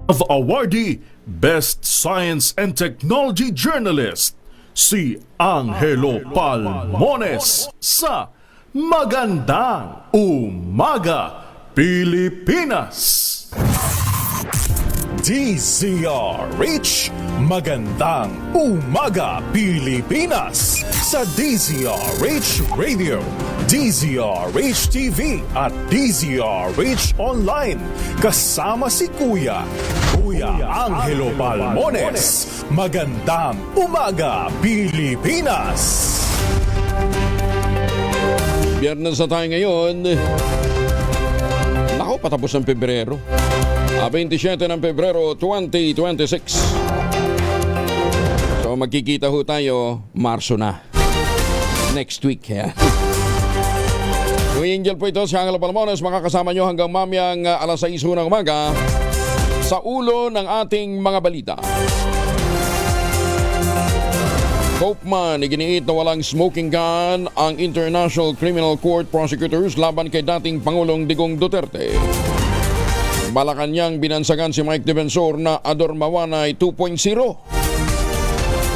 of awardee Best Science and Technology Journalist, si Angelo Palmones sa Magandang Umaga, Pilipinas! DZRH Magandang Umaga Pilipinas sa DZRH Radio, DZRH TV at DZRH Online. Kasama si Kuya Angelo Palmones. Magandang Umaga Pilipinas. Biyernes na tayo ngayon. Nako, patapos ng Pebrero. 27 ng Pebrero 2026. So magkikita ho tayo Marso na. Next week, yeah. Kuya Angel po ito, si Angelo Palmones. Makakasama nyo hanggang mamayang alas 6 ng umaga sa ulo ng ating mga balita. Koopman, iginiit na walang smoking gun ang International Criminal Court prosecutors laban kay dating Pangulong Digong Duterte. Malacanang binansagan si Mike Defensor na Adormawanay 2.0.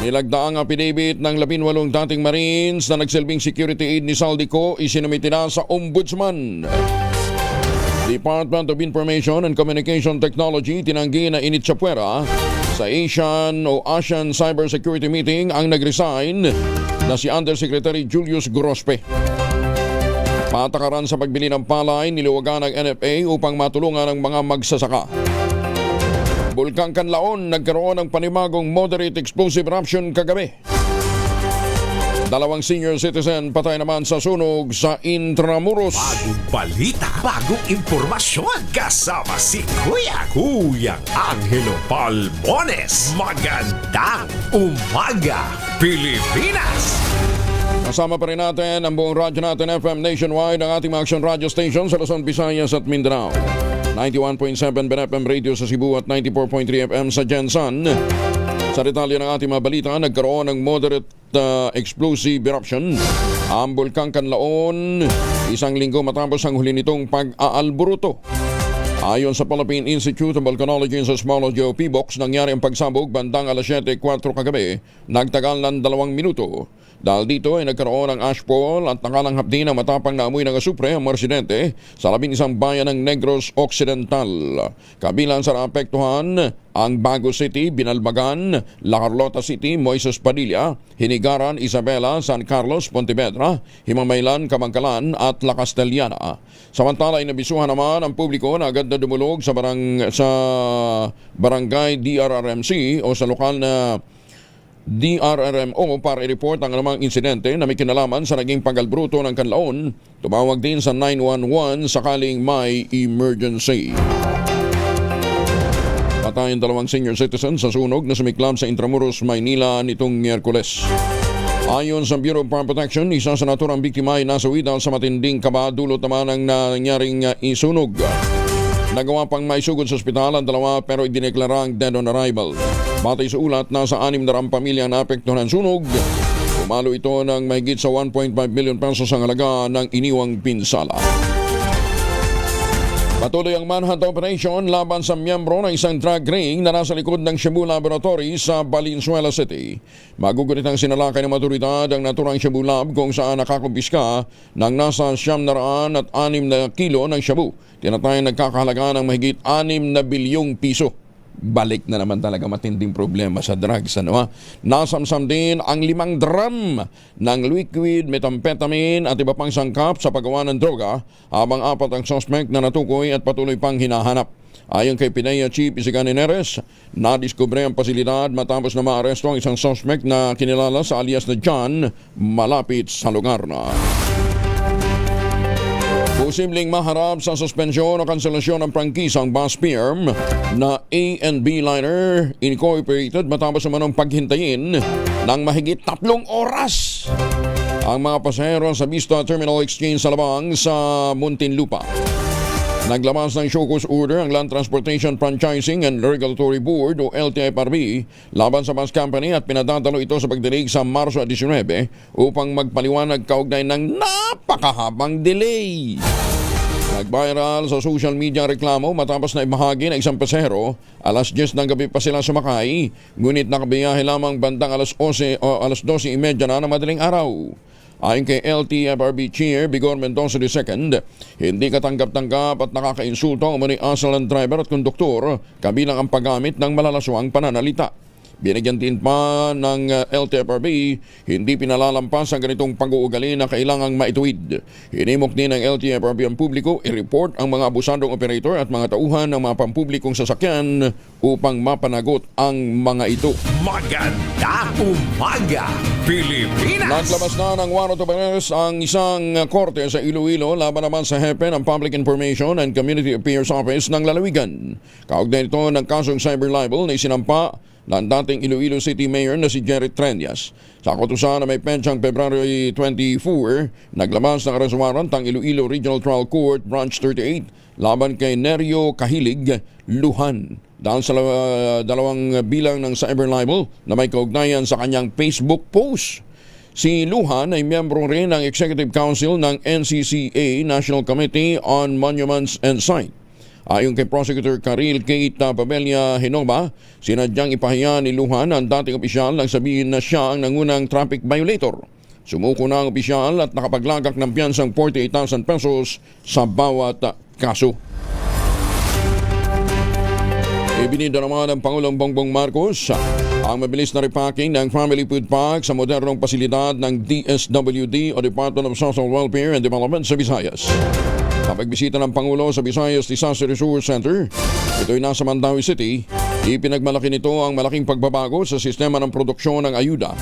Nilagdaang affidavit ng 18 dating Marines na nagsilbing security aid ni Saldico isinumite na sa Ombudsman. Department of Information and Communication Technology tinanggi na initsapwera sa ASEAN Cybersecurity Meeting ang nag-resign na si Undersecretary Julius Grospe. Patakaran sa pagbili ng palay niluwagan ng NFA upang matulungan ang mga magsasaka. Bulkang Kanlaon nagkaroon ng panibagong moderate explosive eruption kagabi. 2 senior citizen patay naman sa sunog sa Intramuros. Bagong balita, bagong impormasyon. Kasama si Kuya Angelo Palmones. Magandang Umaga, Pilipinas! Kasama pa rin natin ang buong radyo natin FM nationwide, ang ating mga action radio station sa Luzon, Visayas at Mindanao. 91.7 BNFM Radio sa Cebu at 94.3 FM sa Jensan. Sa detalye ng ating mga balita, nagkaroon ng moderate explosive eruption ang Bulkang Kanlaon 1 linggo matapos ang huli nitong pag-aalburuto. Ayon sa Philippine Institute of Volcanology and Seismology o PBOX, nangyari ang pagsabog bandang alas 7:04 kagabi, nagtagal ng 2 minuto. Dahil dito ay nagkaroon ng ashfall at nakalanghap din ang matapang na amoy ng asupre ang residente sa 11 bayan ng Negros Occidental. Kabilang sa naapektuhan ang Bago City, Binalbagan, La Carlota City, Moises Padilla, Hinigaran, Isabela, San Carlos, Pontevedra, Himamaylan, Kamangkalan at La Castellana. Samantala ay nabisuhan naman ang publiko na agad na dumulog sa barangay DRRMC o sa lokal na DRRMO para i-report ang anumang insidente na may kinalaman sa naging pag-albruto ng Kanlaon. Tumawag din sa 911 sakaling may emergency. Patayin 2 senior citizens sa sunog na sumiklab sa Intramuros, Maynila nitong Miyerkules. Ayon sa Bureau of Fire Protection, isa sa naturang biktima ay nasawi dahil sa matinding kaba dulot naman ng nangyaring isunog. Nagawa pang maisugod sa ospital ang 2 pero idineklara ang dead on arrival. Batay sa ulat, nasa 600 pamilya na apektuhan ng sunog. Umalo ito ng mahigit sa 1.5 million pesos ang halaga ng iniwang pinsala. Patuloy ang manhunt operation laban sa miyembro ng isang drug ring na nasa likod ng Cebu Laboratory sa Valenzuela City. Magugunit ang sinalakay ng maturidad ang naturang Cebu Lab kung saan nakakumpiska ng nasa 606 kilo ng Cebu. Tinatayang nagkakahalaga ng mahigit 6 bilyong piso. Balik na naman talaga matinding problema sa drugs. Nasamsam din ang 5 drum ng liquid methamphetamine at iba pang sangkap sa paggawa ng droga, habang 4 ang suspect na natukoy at patuloy pang hinahanap. Ayon kay PIDEA Chief Isigan Heneres, nadiskubre ang pasilidad matapos na maaresto ang isang suspect na kinilala sa alias na John malapit sa lugar na. Posibleng maharap sa suspensyon o kanselasyon ng prangkisa ang bus firm na A&B Liner Incorporated matapos naman ang paghintayin ng mahigit 3 oras ang mga pasahero sa Vista Terminal Exchange sa Labang sa Muntinlupa. Naglabas ng show cause order ang Land Transportation Franchising and Regulatory Board o LTFRB laban sa bus company at pinadadalo ito sa pagdinig sa Marso 19 upang magpaliwanag kaugnay ng napakahabang delay. Nag-viral sa social media ang reklamo matapos na ibahagi ng isang pasahero. Alas 10 ng gabi pa sila sumakay, ngunit nakabiyahe lamang bandang alas 12:30 na ng madaling araw. Ayon kay LTFRB Chair Bigor Mendoza II, hindi katanggap-tanggap at nakakainsulto ang umano'y asal ng driver at konduktor, kabilang ang paggamit ng malalaswang pananalita. Binigyan din pa ng LTFRB, hindi pinalalampas ang ganitong pag-uugali na kailangang maituwid. Hinimok din ng LTFRB ang publiko i-report ang mga abusadong operator at mga tauhan ng mga pampublikong sasakyan upang mapanagot ang mga ito. Magandang umaga, Pilipinas! Naglabas na ng warrant of arrest ang isang korte sa Iloilo laban naman sa hepe ng Public Information and Community Affairs Office ng Lalawigan. Kaugnay nito ng kasong cyber libel na isinampa ng dating Iloilo City Mayor na si Jerry Trenyas. Sa kautusan na may pensyang February 24, naglabas ng arrest warrant ang Iloilo Regional Trial Court Branch 38 laban kay Nerio Kahilig Luhan dahil sa dalawang bilang ng cyber libel na may kaugnayan sa kanyang Facebook post. Si Luhan ay miyembro rin ng Executive Council ng NCCA National Committee on Monuments and Sites. Ayon kay Prosecutor Karil Kate Pabelia Hinoma, sinadyang ipahiya ni Luhan ang dating opisyal nang sabihin na siya ang nangunang traffic violator. Sumuko na ang opisyal at nakapaglagak ng piyansang 48,000 pesos sa bawat kaso. Ibinida naman ng Pangulong Bongbong Marcos ang mabilis na repacking ng family food pack sa modernong pasilidad ng DSWD o Department of Social Welfare and Development sa Visayas. Kapag bisita ng Pangulo sa Visayas Disaster Resource Center, ito'y nasa Mandaue City, ipinagmalaki nito ang malaking pagbabago sa sistema ng produksyon ng ayuda.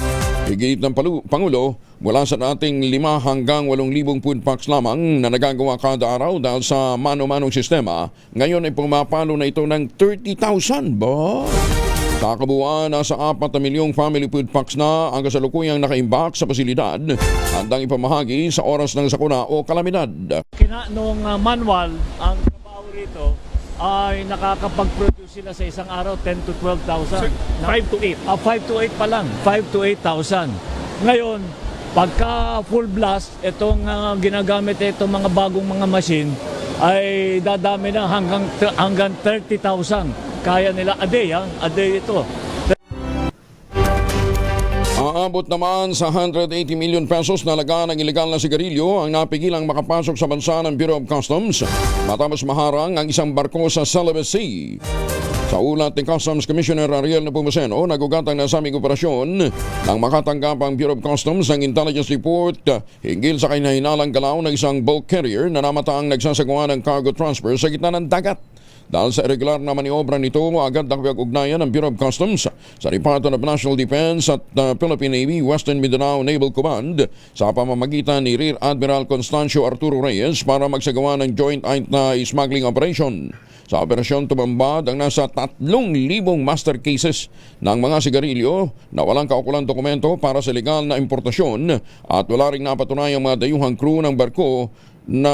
Higit ng Pangulo, mula sa dating 5 hanggang 8,000 food packs lamang na nagagawa kada araw dahil sa mano-manong sistema, ngayon ay pumapalo na ito ng 30,000 ba? Sa kabuuan, nasa 4 milyong family food packs na ang kasalukuyang nakaimbak sa pasilidad, handang ipamahagi sa oras ng sakuna o kalamidad. Nung manual, ang trabaho rito ay nakakapag-produce sila sa isang araw 10 to 12,000. 5 to 8. 5 to 8 pa lang, 5 to 8,000. Ngayon, pagka full blast, itong ginagamit itong mga bagong mga machine ay dadami na hanggang 30,000. Kaya nila a day ito. Aabot naman sa 180 million pesos na laga ng ilegal na sigarilyo ang napigilang makapasok sa bansa ng Bureau of Customs matapos maharang ang isang barko sa Celebes Sea. Sa ulat ni Customs Commissioner Ariel Nepomuceno, nagugat ang nasabing operasyon nang makatanggap ang Bureau of Customs ng intelligence report hinggil sa kinahinalang galaw ng isang bulk carrier na namataang nagsasagawa ng cargo transfer sa gitna ng dagat. Dahil sa irregular na maniobra nito, agad nakapag-ugnayan ng Bureau of Customs sa Department of National Defense at Philippine Navy Western Mindanao Naval Command sa pamamagitan ni Rear Admiral Constancio Arturo Reyes para magsagawa ng joint smuggling operation. Sa operasyon tumambad ang nasa 3,000 master cases ng mga sigarilyo na walang kaukulang dokumento para sa legal na importasyon at wala ring napatunayang mga dayuhang crew ng barko na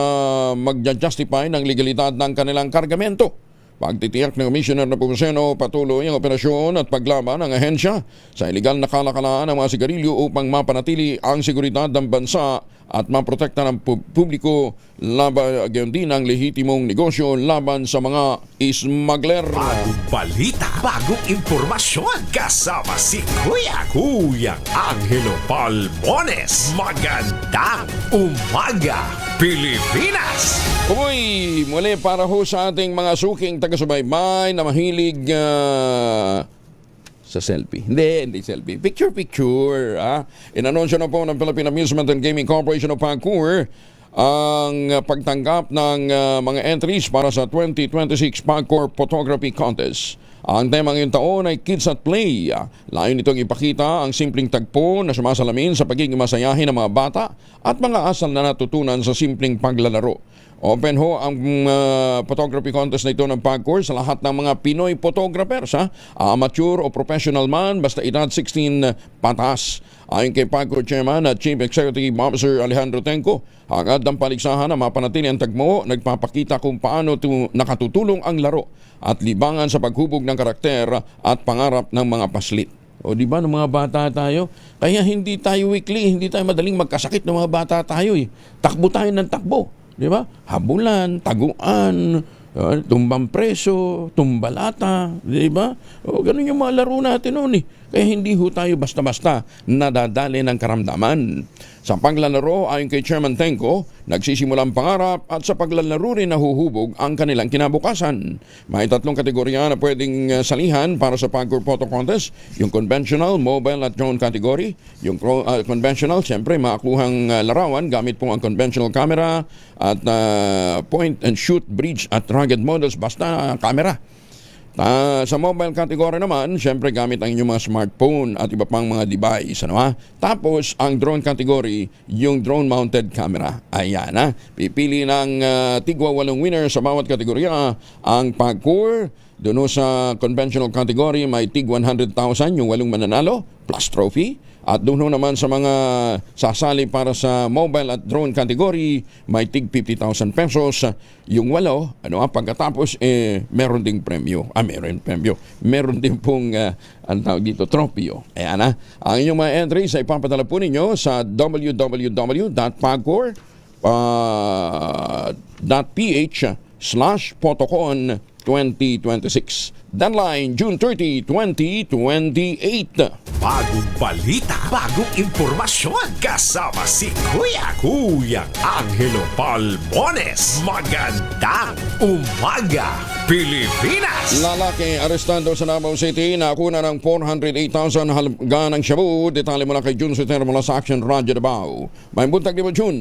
magja-justify ng legalidad ng kanilang kargamento. Pagtitiyak ng Commissioner Nepomuceno, patuloy ang operasyon at paglaban ng ahensya sa iligal na kalakalaan ng mga sigarilyo upang mapanatili ang seguridad ng bansa at maprotekta ng publiko laban gayon din ang lehitimong negosyo laban sa mga smuggler. Bagong balita, bagong impormasyon. Kasama si Kuya Angelo Palmones. Magandang umaga, Pilipinas! Uy, muli para ho sa ating mga suking taga-subaybay na mahilig sa selfie. Hindi selfie. Picture. Inanunsyo na po ng Philippine Amusement and Gaming Corporation of PAGCOR ang pagtanggap ng mga entries para sa 2026 PAGCOR Photography Contest. Ang tema ngayong taon ay Kids at Play. Layon nitong ipakita ang simpleng tagpo na sumasalamin sa pagiging masayahin ng mga bata at mga asal na natutunan sa simpleng paglalaro. Open ho ang photography contest na ito ng PAGCOR sa lahat ng mga Pinoy photographers, amateur o professional man, basta edad 16 patas. Ayon kay PAGCOR Chairman at Chief Executive Officer Alejandro Tenco, hangad ng paligsahan na mapanatili ang tagmo, nagpapakita kung paano nakatutulong ang laro at libangan sa paghubog ng karakter at pangarap ng mga paslit. O di ba ng mga bata tayo? Kaya hindi tayo weakly, hindi tayo madaling magkasakit ng mga bata tayo. Takbo tayo ng takbo. Di ba? Habulan, taguan, tumbang preso, tumbalata, di ba? O, ganun yung mga laro natin noon eh. Kaya hindi ho tayo basta-basta nadadali ng karamdaman. Sa paglalaro, ayon kay Chairman Tenko, nagsisimula ang pangarap at sa paglalaro rin nahuhubog ang kanilang kinabukasan. May 3 kategorya na pwedeng salihan para sa Pagcor Photo Contest. Yung conventional, mobile at drone category. Yung conventional, siyempre, makakuhang larawan gamit po ang conventional camera at point and shoot, bridge at rugged models, basta camera. Sa mobile category naman, syempre gamit ang inyong mga smartphone at iba pang mga device. Tapos, ang drone category, yung drone-mounted camera. Ayan Pipili ng tigwa 8 winner sa bawat kategorya. Ang Pagcor, doon sa conventional category, may tig 100,000 yung 8 mananalo plus trophy. At doon naman sa mga sasali para sa mobile at drone category, may tig 50,000 pesos. Yung 8, pagkatapos, meron ding premyo. Meron din pong, ang tawag dito, tropyo. Ayan Ang inyong mga entries ay ipapadala po ninyo sa www.pagcor.ph/photocon 2026. Deadline, June 30, 2028. Bagong balita, bagong impormasyon. Kasama si Kuyang Angelo Palmones. Magandang umaga, Pilipinas! Lalaki arestado sa Davao City, nakuna ng 408,000 halaga ng shabu. Detalye mula kay Jun Sotero mula sa Action Radio Davao. May buntag di ba, Jun?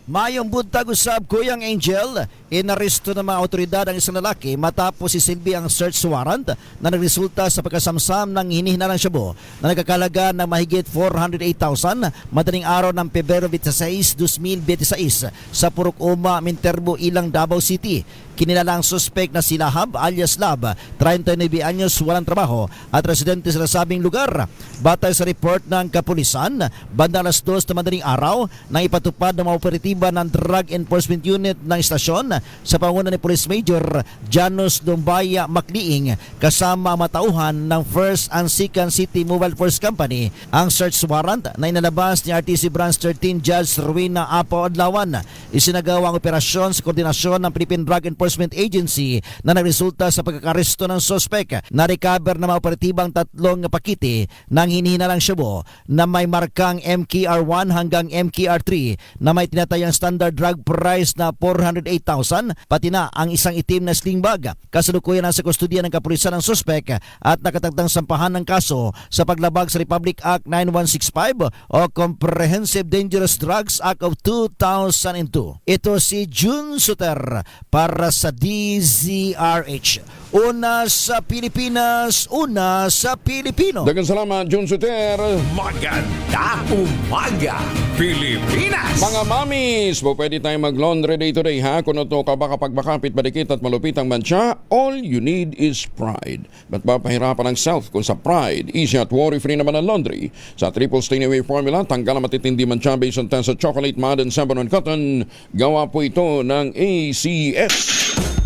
Mayong buntag usab Kuyang Angel, inaresto ng mga otoridad ang isang lalaki matapos isilbi ang search warrant na nagresulta sa pagkasamsam ng hinihinalang shabu na nagkakalaga ng mahigit 408,000 madaling araw ng Pebrero 26, 2026 sa Purok Uma, Minterbo, Ilang, Davao City. Kinilala ang suspect na si Lahab alias Lab, 39 anyos, walang trabaho at residente sa nasabing lugar. Batay sa report ng kapulisan, banda alas 2 na madaling araw nang ipatupad ng mga operatiba ng Drug Enforcement Unit ng istasyon sa panguna ni Police Major Janos Dumbaya Macliing kasama matauhan ng 1st and 2nd City Mobile Force Company. Ang search warrant na inalabas ni RTC Branch 13 Judge Rowena Apo Adlawan isinagawa ang operasyon sa koordinasyon ng Philippine Drug Enforcement Agency na nagresulta sa pagkakaresto ng suspect. Na-recover na mga operatibang 3 pakite ng hinihinalang shabu na may markang MKR1 hanggang MKR3 na may tinatayang standard drug price na 408,000, pati na ang isang itim na sling bag. Kasalukuyan nasa kustodiya ng kapulisan ng suspect at nakatagdang sampahan ng kaso sa paglabag sa Republic Act 9165 o Comprehensive Dangerous Drugs Act of 2002. Ito si Jun Suter para sa DZRH. Una sa Pilipinas, una sa Pilipino. Daghang salamat, Jun Suter. Magandang umaga, Pilipinas! Mga mamis, pwede tayong mag-laundry day today Kung ito ka baka pagbakapit, badikit at malupit ang mansya, all you need is pride. Ba't ba pahirapan ang self kung sa pride, easy at worry-free naman ang laundry? Sa triple stain away formula, tanggal ang matitindi mansya based on test sa chocolate, mud, and sabon and cotton. Gawa po ito ng ACS.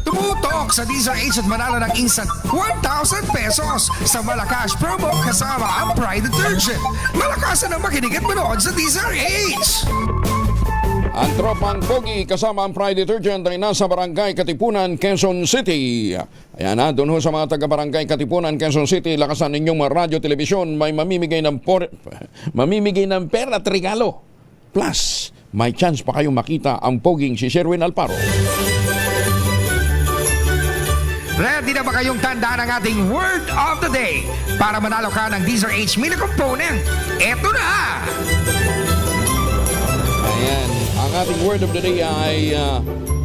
Tumutok sa DZRH at manalo ng instant 1,000 pesos sa Malakas promo kasama ang Pride Detergent. Malakasan ang makinig at manood sa DZRH. Ang tropang Pogi kasama ang Pride Detergent ay nasa Barangay Katipunan, Quezon City. Ayan doon ho sa mga taga-Barangay Katipunan, Quezon City, lakasan ninyong mga radyo, telebisyon, may mamimigay ng pera at regalo. Plus, may chance pa kayong makita ang Poging si Sherwin Alparo. Ready na ba kayong tandaan ang ating word of the day para manalo ka ng DZRH mini component? Eto na! Ayan, ang ating word of the day ay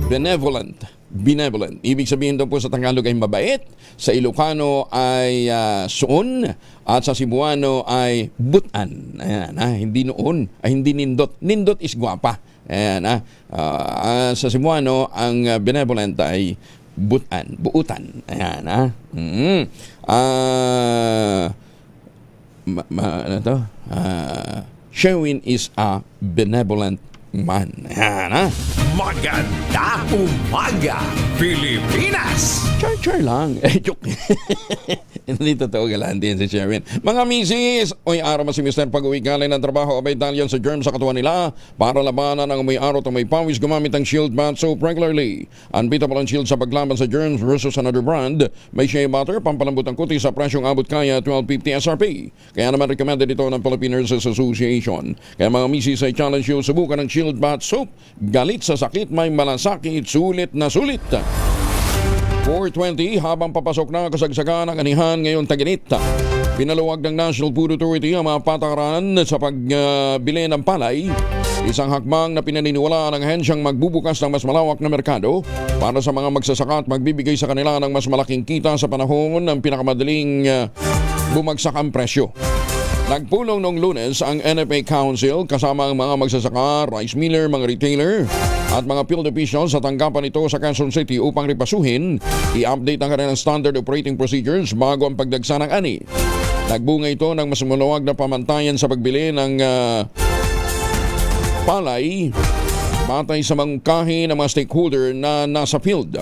benevolent. Benevolent. Ibig sabihin daw po sa Tagalog ay mabait, sa Ilocano ay suon, at sa Cebuano ay butan. Ayan, hindi noon, hindi nindot. Nindot is guwapa. Ayan, sa Cebuano, ang benevolent ay buutan. Ayan, Sherwin is a benevolent man. Yan, ha? Maganda umaga, Pilipinas! Char lang. Joke. Hindi totoo, galante yan si Sharon. Mga misis, uy, araw si Mr. pag-uwi galing ng trabaho, abay dahil yan sa germ sa katawan nila para labanan ang may araw at may pawis, gumamit ang Shield Bath Soap regularly. Unbeatable ang Shield sa paglaban sa germs versus another brand. May shea butter, pampalambot ang kuti sa presyong abot kaya $12.50 SRP. Kaya naman recommended ito ng Philippine Nurses Association. Kaya mga misis ay challenge you, subukan ng Shield Bath Soap. Galit sa sakit, may malasakit, sulit na sulit. 4:20 habang papasok na kasagsagan ng anihan ngayon taginit. Pinaluwag ng National Food Authority ang mga patakaran sa pagbili ng palay. Isang hakbang na pinaniniwalaan ng ahensyang magbubukas ng mas malawak na merkado para sa mga magsasaka at magbibigay sa kanila ng mas malaking kita sa panahon ng pinakamadaling bumagsak ang presyo. Nagpulong noong Lunes ang NFA Council kasama ang mga magsasaka, rice miller, mga retailer at mga field officials sa tanggapan ito sa Quezon City upang ripasuhin, i-update ang kanilang standard operating procedures bago ang pagdagsa ng ani. Nagbunga ito ng mas maluwag na pamantayan sa pagbili ng palay batay sa mangkahi ng mga stakeholder na nasa field.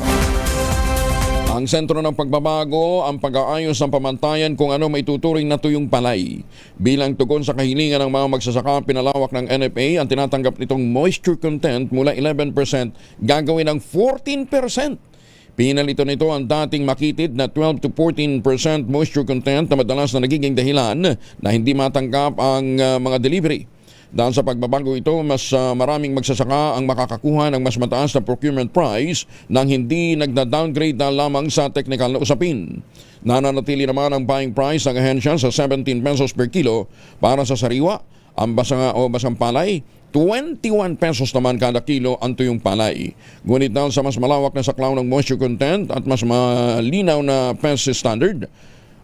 Ang sentro ng pagbabago, ang pag-aayos ng pamantayan kung ano may tuturing na tuyong palay. Bilang tugon sa kahilingan ng mga magsasaka, pinalawak ng NFA ang tinatanggap nitong moisture content mula 11% gagawin ng 14%. Pinalito nito ang dating makitid na 12 to 14% moisture content na madalas na nagiging dahilan na hindi matanggap ang mga delivery. Dahil sa pagbabago ito, mas maraming magsasaka ang makakakuha ng mas mataas na procurement price nang hindi nagda-downgrade na lamang sa technical na usapin. Nananatili naman ang buying price ng ahensya sa 17 pesos per kilo para sa sariwa, ang basang palay, 21 pesos naman kada kilo ang tuyong palay. Ngunit dahil sa mas malawak na saklaw ng moisture content at mas malinaw na pest standard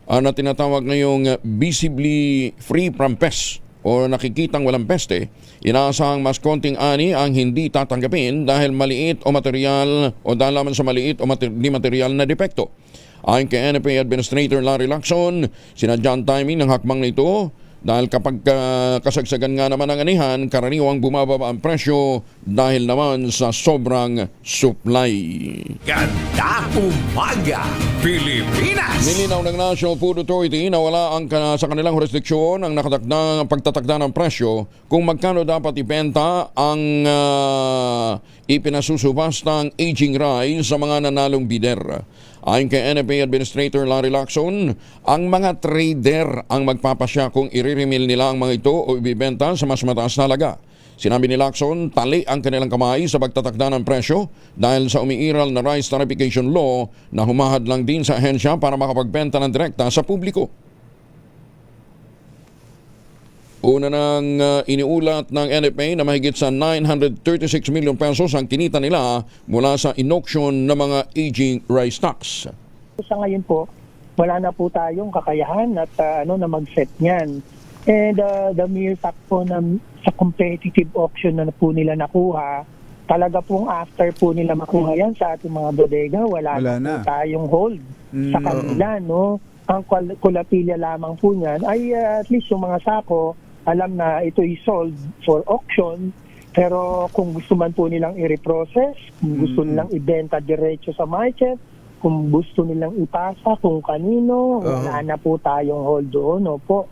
na tinatawag ngayong visibly free from pests o nakikitang walang peste, inaasahang mas konting ani ang hindi tatanggapin dahil maliit o material o dahil naman sa maliit o di material na depekto. Ayon kay NFA Administrator Larry Lacson, sinadyan timing ng hakbang nito dahil kapag kasagsagan nga naman ang anihan, karaniwang bumababa ang presyo dahil naman sa sobrang supply. Ganda umaga, Pilipinas! Nilinaw ng National Food Authority na wala sa kanilang jurisdiksyon ang pagtatakda ng presyo kung magkano dapat ibenta ang ipinasusubastang aging rice sa mga nanalong bidder. Ayon kay NFA Administrator Larry Lacson, ang mga trader ang magpapasya kung iriremil nila ang mga ito o ibibenta sa mas mataas na halaga. Sinabi ni Lacson, tali ang kanilang kamay sa pagtatakda ng presyo dahil sa umiiral na rice tarification law na humahad lang din sa ahensya para makapagbenta ng direkta sa publiko. Una nang iniulat ng NFA na mahigit sa 936 million pesos ang kinita nila mula sa inauction ng mga aging rice stocks. Sa ngayon po, wala na po tayong kakayahan at na mag-set niyan. And the mere fact po na sa competitive auction na po nila nakuha, talaga pong after po nila makuha yan sa ating mga bodega, wala na po tayong hold sa kanila. No? Ang kulapilya lamang po niyan ay at least yung mga sako, alam na ito is sold for auction, pero kung gusto man po nilang i-reprocess, kung gusto nilang ibenta diretso sa market, kung gusto nilang ipasa kung kanino, wala na po tayong hold doon. Opo.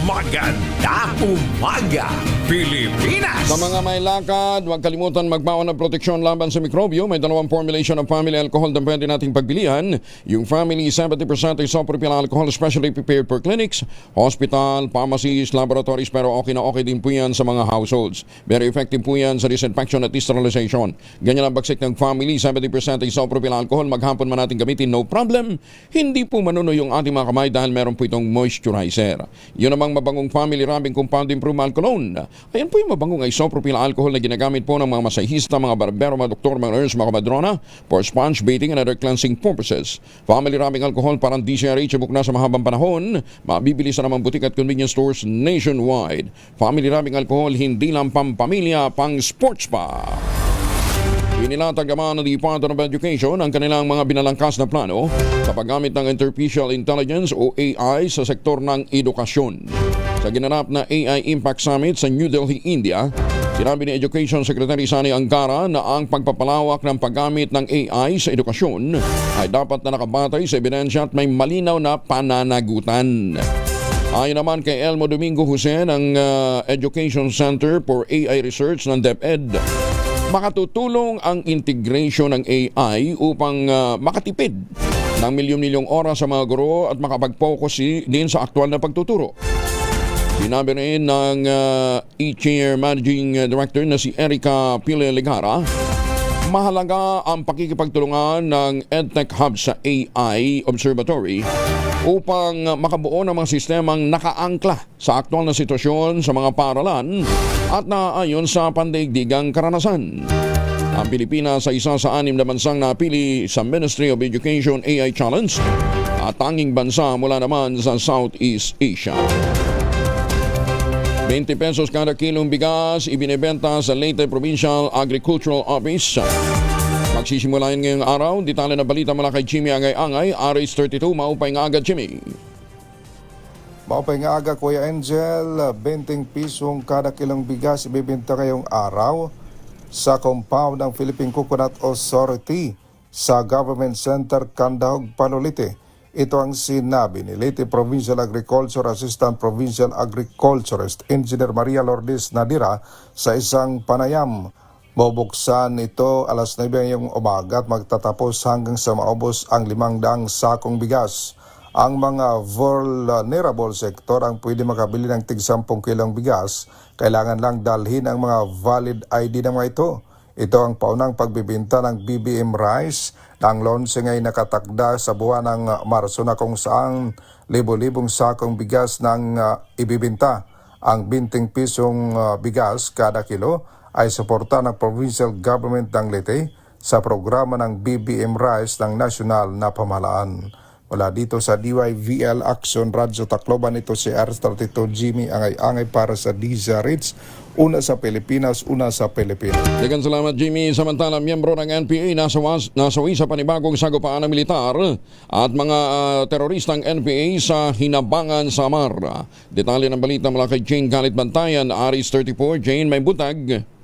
Maganda umaga, Pilipinas! Sa mga may lakad, huwag kalimutan magbaon ng proteksyon laban sa mikrobyo. May dalawang formulation ng family alcohol na pwede nating pagbilihan. Yung family 70% isopropyl alcohol specially prepared for clinics, hospital, pharmacies, laboratories, pero okay na okay din po yan sa mga households. Very effective po yan sa disinfection at sterilization. Ganyan ang bagsik ng family 70% isopropyl alcohol. Maghapon man natin gamitin, no problem. Hindi po manuno yung ating mga kamay dahil meron po itong moisturizer. Yun namang mabangong family rubbing compound improvement cologne. Ayan po yung mabangong isopropyl alcohol na ginagamit po ng mga masahista, mga barbero, mga doktor, mga nurse, mga madrona for sponge bathing and other cleansing purposes. Family rubbing alcohol parang DCRH ibuk na sa mahabang panahon. Mabibili sa namang butik at convenience stores nationwide. Family rubbing alcohol hindi lang pampamilya, pang sports pa. Inilatag naman ng Department of Education ang kanilang mga binalangkas na plano sa paggamit ng Artificial Intelligence o AI sa sektor ng edukasyon. Sa ginanap na AI Impact Summit sa New Delhi, India, Sinabi ni Education Secretary Sani Angara na ang pagpapalawak ng paggamit ng AI sa edukasyon ay dapat na nakabatay sa ebidensya at may malinaw na pananagutan. Ayon naman kay Elmo Domingo Jose ng Education Center for AI Research ng DepEd, makatutulong ang integration ng AI upang makatipid ng milyon-milyong oras sa mga guro at makapag-focus din sa aktual na pagtuturo. Sinabi rin ng e-Chair Managing Director na si Erica Pile Legara, mahalaga ang pakikipagtulungan ng EdTech Hub sa AI Observatory upang makabuo ng mga sistemang nakaangkla sa aktual na sitwasyon sa mga paaralan at naaayon sa pandaigdigang karanasan. Ang Pilipinas ay isa sa 6 na bansang napili sa Ministry of Education AI Challenge at tanging bansa mula naman sa Southeast Asia. 20 pesos kada kilong bigas ibinebenta sa Leyte Provincial Agricultural Office. Magsisimula yun ngayong araw. Detalye na balita mula kay Jimmy Angay-Angay, RH32, maupay nga agad, Jimmy. Maupay nga aga, Kuya Angel, 20 pisong kada kilong bigas ibibenta ngayong araw sa compound ng Philippine Coconut Authority sa Government Center, Candahog, Panulite. Ito ang sinabi ni Leyte Provincial Agriculture Assistant Provincial Agriculturist Engineer Maria Lourdes Nadira sa isang panayam. Bubuksan ito alas 9 ngayong umaga at magtatapos hanggang sa maubos ang 500 sakong bigas. Ang mga vulnerable sector ang pwede makabili ng tig 10 kilong bigas. Kailangan lang dalhin ang mga valid ID ng mga ito. Ito ang paunang pagbibinta ng BBM Rice na ang launching ay nakatakda sa buwan ng Marso na kung saan libo-libong sakong bigas ng ibibinta. Ang 20 pisong bigas kada kilo ay suporta ng provincial government ng Leyte sa programa ng BBM Rice ng nasyonal na pamahalaan. Mula dito sa DYVL Action Radyo Tacloban, ito si RH32 Jimmy Angay-Angay para sa DZRH. Una sa Pilipinas, una sa Pilipinas. Daghang salamat, Jimmy. Samantala, miyembro ng NPA nasawi sa panibagong sagupaan ng militar at mga teroristang NPA sa Hinabangan, Samar. Detalye ng balita mula kay Jane Galit Bantayan, RH34. Jane, may butag.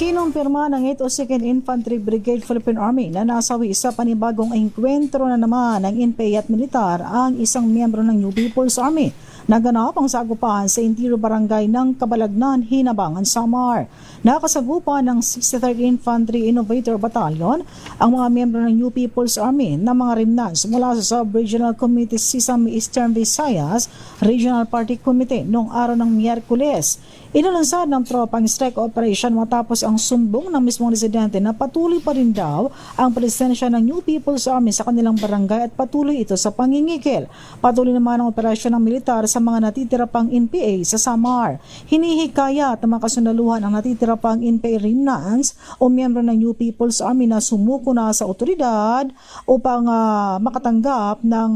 Kinumpirma ng 8th o 2nd Infantry Brigade Philippine Army na nasawi sa panibagong engkwentro na naman ng NPA at militar ang isang miyembro ng New People's Army. Naganap ang sagupahan sa Interior Barangay ng Kabalagnan, Hinabangan, Samar. Nakasagupa ng 63rd Infantry Innovator Battalion ang mga miyembro ng New People's Army na mga remnants mula sa Sub-Regional Committee Sesame Eastern Visayas Regional Party Committee noong araw ng Miyerkules. Inalunsad ng tropang strike operation matapos ang sumbong ng mismong residente na patuloy pa rin daw ang presensya ng New People's Army sa kanilang barangay at patuloy ito sa pangingikil. Patuloy naman ang operasyon ng militar sa mga natitira pang NPA sa Samar. Hinihikayat na makasundaluhan ang natitira pang NPA remnants o miyembro ng New People's Army na sumuko na sa otoridad upang makatanggap ng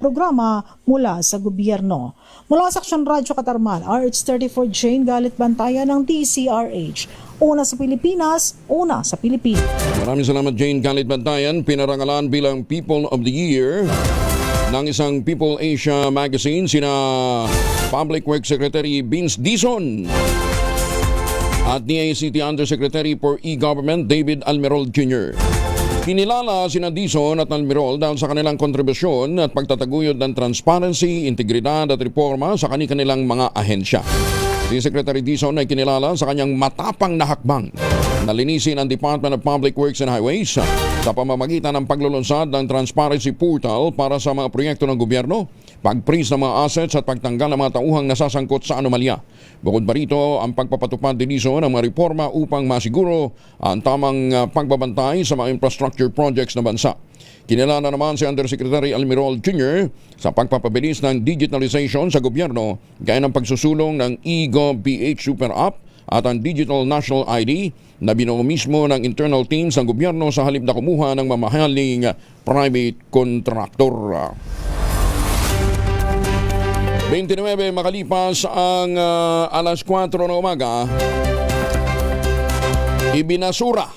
programa mula sa gobyerno. Mula sa Aksyon Radyo Katarman, RH34 Jane Galit Bantayan ng DCRH. Una sa Pilipinas, una sa Pilipinas. Maraming salamat, Jane Galit Bantayan. Pinarangalan bilang People of the Year ng isang People Asia magazine sina Public Works Secretary Vince Dizon at DACT Undersecretary for E-Government David Almerol Jr. Kinilala sina Dizon at Almerol dahil sa kanilang kontribusyon at pagtataguyod ng transparency, integridad at reforma sa kanilang mga ahensya. Si Secretary Dizon ay kinilala sa kanyang matapang na hakbang na linisin ang Department of Public Works and Highways sa pamamagitan ng paglulunsad ng Transparency Portal para sa mga proyekto ng gobyerno, pag-freeze ng mga assets at pagtanggal ng mga tauhang nasasangkot sa anomalya. Bukod pa rito, ang pagpapatupad din ng mga reforma upang masiguro ang tamang pagbabantay sa mga infrastructure projects na bansa. Kinilala naman si Undersecretary Almerol Jr. sa pagpapabilis ng digitalization sa gobyerno gaya ng pagsusulong ng eGov.ph Super App at ang Digital National ID na binuo mismo ng internal teams ng gobyerno sa halip na kumuha ng mamahaling private contractor. 29 makalipas ang alas 4 ng umaga, ibinasura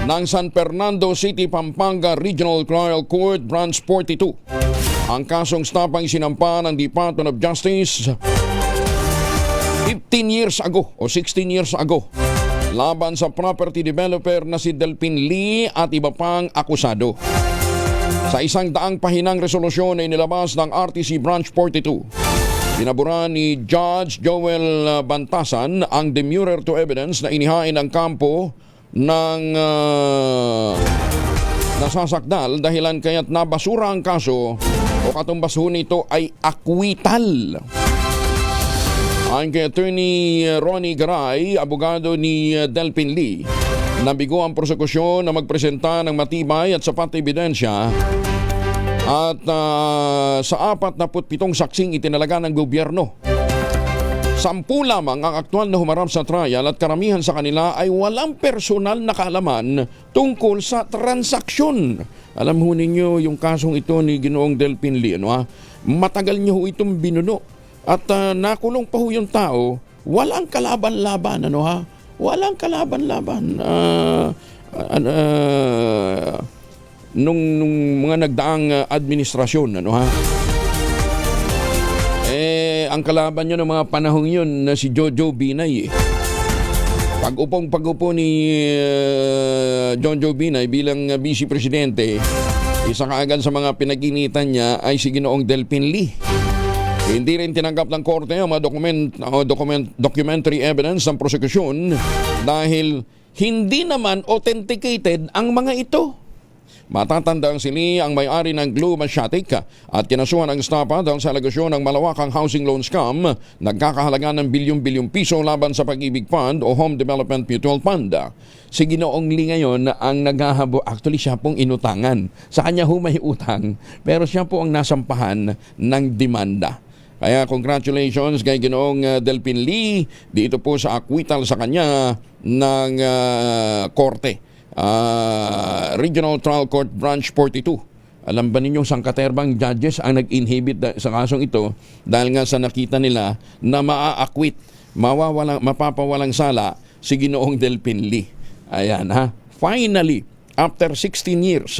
ng San Fernando City, Pampanga Regional Trial Court Branch 42 ang kasong stapang sinampa ng Department of Justice 15 15 years ago o 16 years ago laban sa property developer na si Delpin Lee at iba pang akusado. Sa 100 pahinang resolusyon ay nilabas ng RTC Branch 42. Binaburan ni Judge Joel Bantasan ang demurrer to evidence na inihain ang kampo ng nasasakdal dahilan kaya't nabasura ang kaso o katumbas ho nito ay akwital. Ayon kay Attorney Ronnie Garay, abogado ni Delpin Lee, nabigo ang prosekusyon na magpresenta ng matibay at sapat na ebidensya at sa 47 saksing itinalaga ng gobyerno. 10 lamang ang aktual na humarap sa trial at karamihan sa kanila ay walang personal na kaalaman tungkol sa transaksyon. Alam ho ninyo yung kasong ito ni Ginoong Delpin Lee, matagal niyo ho itong binuno. At nakulong pa ho yung tao, walang kalaban-laban, Walang kalaban-laban. Nung mga nagdaang administrasyon, ang kalaban nyo ng mga panahong yun na si Jojo Binay. Pag-upo ni Jojo Binay bilang Vice Presidente, isa kaagad sa mga pinag-initan niya ay si Ginoong Delpin Lee. Hindi rin tinanggap ng korte ang mga documentary evidence ng prosekusyon dahil hindi naman authenticated ang mga ito. Matatandang si Lee ang may-ari ng Glue Masyadek at kinasuhan ang estapa dahil sa alegasyon ng malawakang housing loan scam nagkakahalaga ng bilyong-bilyong piso laban sa Pag-ibig Fund o Home Development Mutual Fund. Si Ginoong Lee ngayon ang naghahabo. Actually, siya pong inutangan. Sa kanya ho may utang, pero siya po ang nasampahan ng demanda. Kaya congratulations kay Ginoong Delpin Lee dito po sa acquittal sa kanya ng korte. Regional Trial Court Branch 42. Alam ba ninyo sangkaterbang judges ang nag-inhibit sa kasong ito dahil nga sa nakita nila na maa-acquit, mapapawalang sala si Ginoong Delpin Lee. Ayan Finally, after 16 years,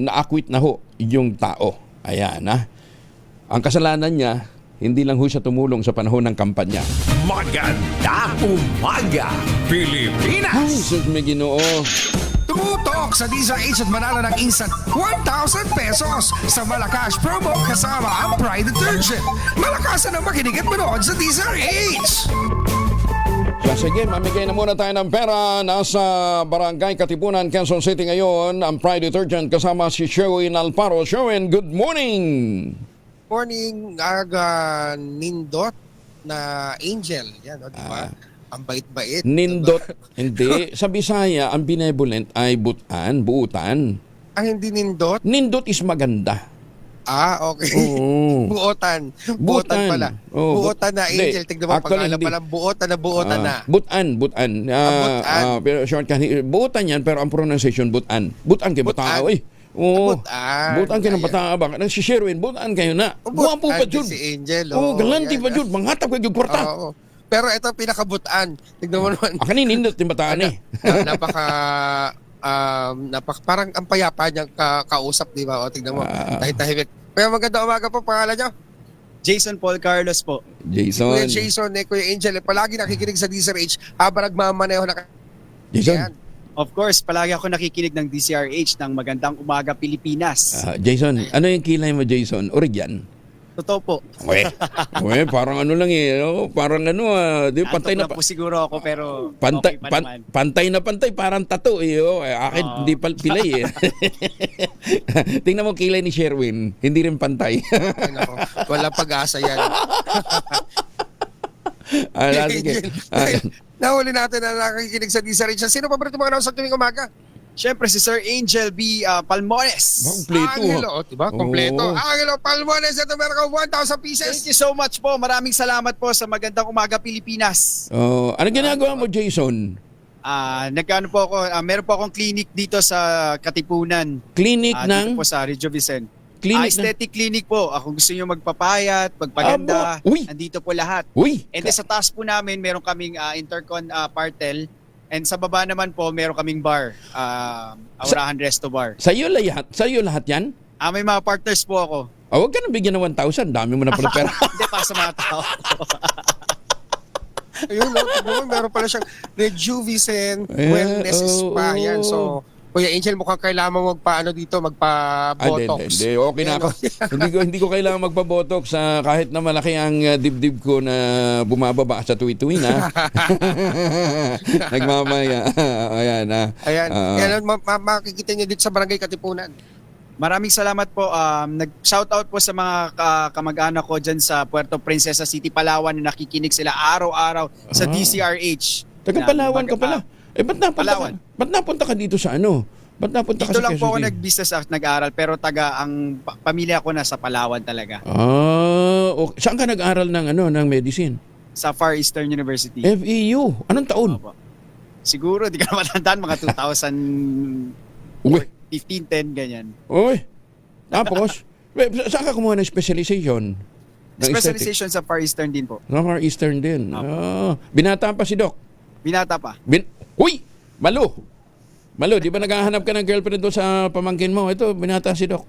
na-acquit na ho yung tao. Ayan Ang kasalanan niya, hindi lang ho siya tumulong sa panahon ng kampanya. Magandang umaga, Pilipinas! Ay, sus may Ginoo. Tumutok sa DZRH at manalo ng instant 1,000 pesos sa Malakash promo kasama ang Pride Detergent. Malakasan ang makinig at manood sa DZRH! Sige, mamigay na muna tayo ng pera. Nasa Barangay Katipunan, Quezon City ngayon, ang Pride Detergent kasama si Sherwin Alparo. Sherwin, good morning! Morning, nindot na angel. Yan, di ba? Ang bait-bait. Nindot, hindi. Sa Bisaya, ang benevolent ay buutan. Hindi nindot? Nindot is maganda. Okay. Oo. Buotan pala. Buotan na angel. Tignan mo, pag-ala palang buotan na. Butan. Pero short buotan yan, pero ang pronunciation butan. Butan kay Batao butan kayo ng bata ba? Nang si Sherwin, butan kayo na. Buwan po pa Jud. Si Angel. Galanti pa Jud. Manghatap kayo yung kwarta. Pero ito pinakabutan. Tignan mo naman. Akanin nindot yung bataan parang ang payapa niyang kausap, di ba? Tignan mo. Tahit-tahimik. Pero maganda umaga po, pangalan niyo? Jason Paul Carlos po. Kuya Jason, Kuya Angel, palagi nakikinig sa DZRH habang nagmamaneho na Jason. Of course, palagi ako nakikinig ng DZRH ng Magandang Umaga Pilipinas. Jason, ano yung kilay mo, Jason? Origyan? Totoo po. Parang ano lang parang di pantay na po siguro ako pero pantay, okay pa naman. Pantay na pantay, parang tattoo akin hindi pilay Tingnan mo kilay ni Sherwin, hindi rin pantay. Walang pag-asa yan. Sige. Nahuli natin na nakikinig sa DZRH. Sino pa ba ito mga nausap tuwing umaga? Siyempre si Sir Angel B. Palmones. Kompleto. Angelo, diba? Kompleto. Angelo Palmones, ito meron ka 1,000 pieces. Thank you so much po. Maraming salamat po sa Magandang Umaga Pilipinas. Ano ginagawa mo, Jason? Nagkaano po ako, meron po akong clinic dito sa Katipunan. Clinic ng? Dito po sa Regio Vicente. Clinic clinic po. Kung gusto nyo magpapayat, magpaganda, andito po lahat. And then sa taas po namin, meron kaming intercon partel. And sa baba naman po, meron kaming bar. Aurahan Resto Bar. Sa'yo lahat yan? May mga partners po ako. Huwag ka nang bigyan ng 1,000. Dami mo na pala pera. Hindi, pa sa mga tao. Ayun, no, tignan mo, meron pala siyang Rejuviscent Ayan, Wellness Spa. Yan, so, Kuya Angel, mukhang kailangan mo magpa-ano dito, magpa-botox. Hindi, okay na ako. hindi ko kailangan magpa-botox kahit na malaki ang dibdib ko na bumababa sa tuwi-tuwi na. Nagmamaya. Ayan. Ayan, makikita niyo dito sa Barangay Katipunan. Maraming salamat po. Nag-shoutout po sa mga kamag-anak ko dyan sa Puerto Princesa City, Palawan na nakikinig sila araw-araw sa DCRH. Taga Palawan ka pala. Ba't napunta ka dito sa ano? Ba't napunta ka Dito sa lang po Quezon ako City? nag-business at nag-aral pero ang pamilya ko nasa Palawan talaga. Okay. Saan ka nag-aral ng medicine? Sa Far Eastern University. FEU. Anong taon? Opo. Siguro, di ka na matandaan, mga 2015-10, ganyan. Uy. Tapos, saan ka kumuha ng specialization? Specialization sa Far Eastern din po. Sa Far Eastern din. Binata pa si Doc? Binata pa. Uy! Malo, di ba naghahanap ka ng girlfriend doon sa pamangkin mo? Ito, binata si Doc.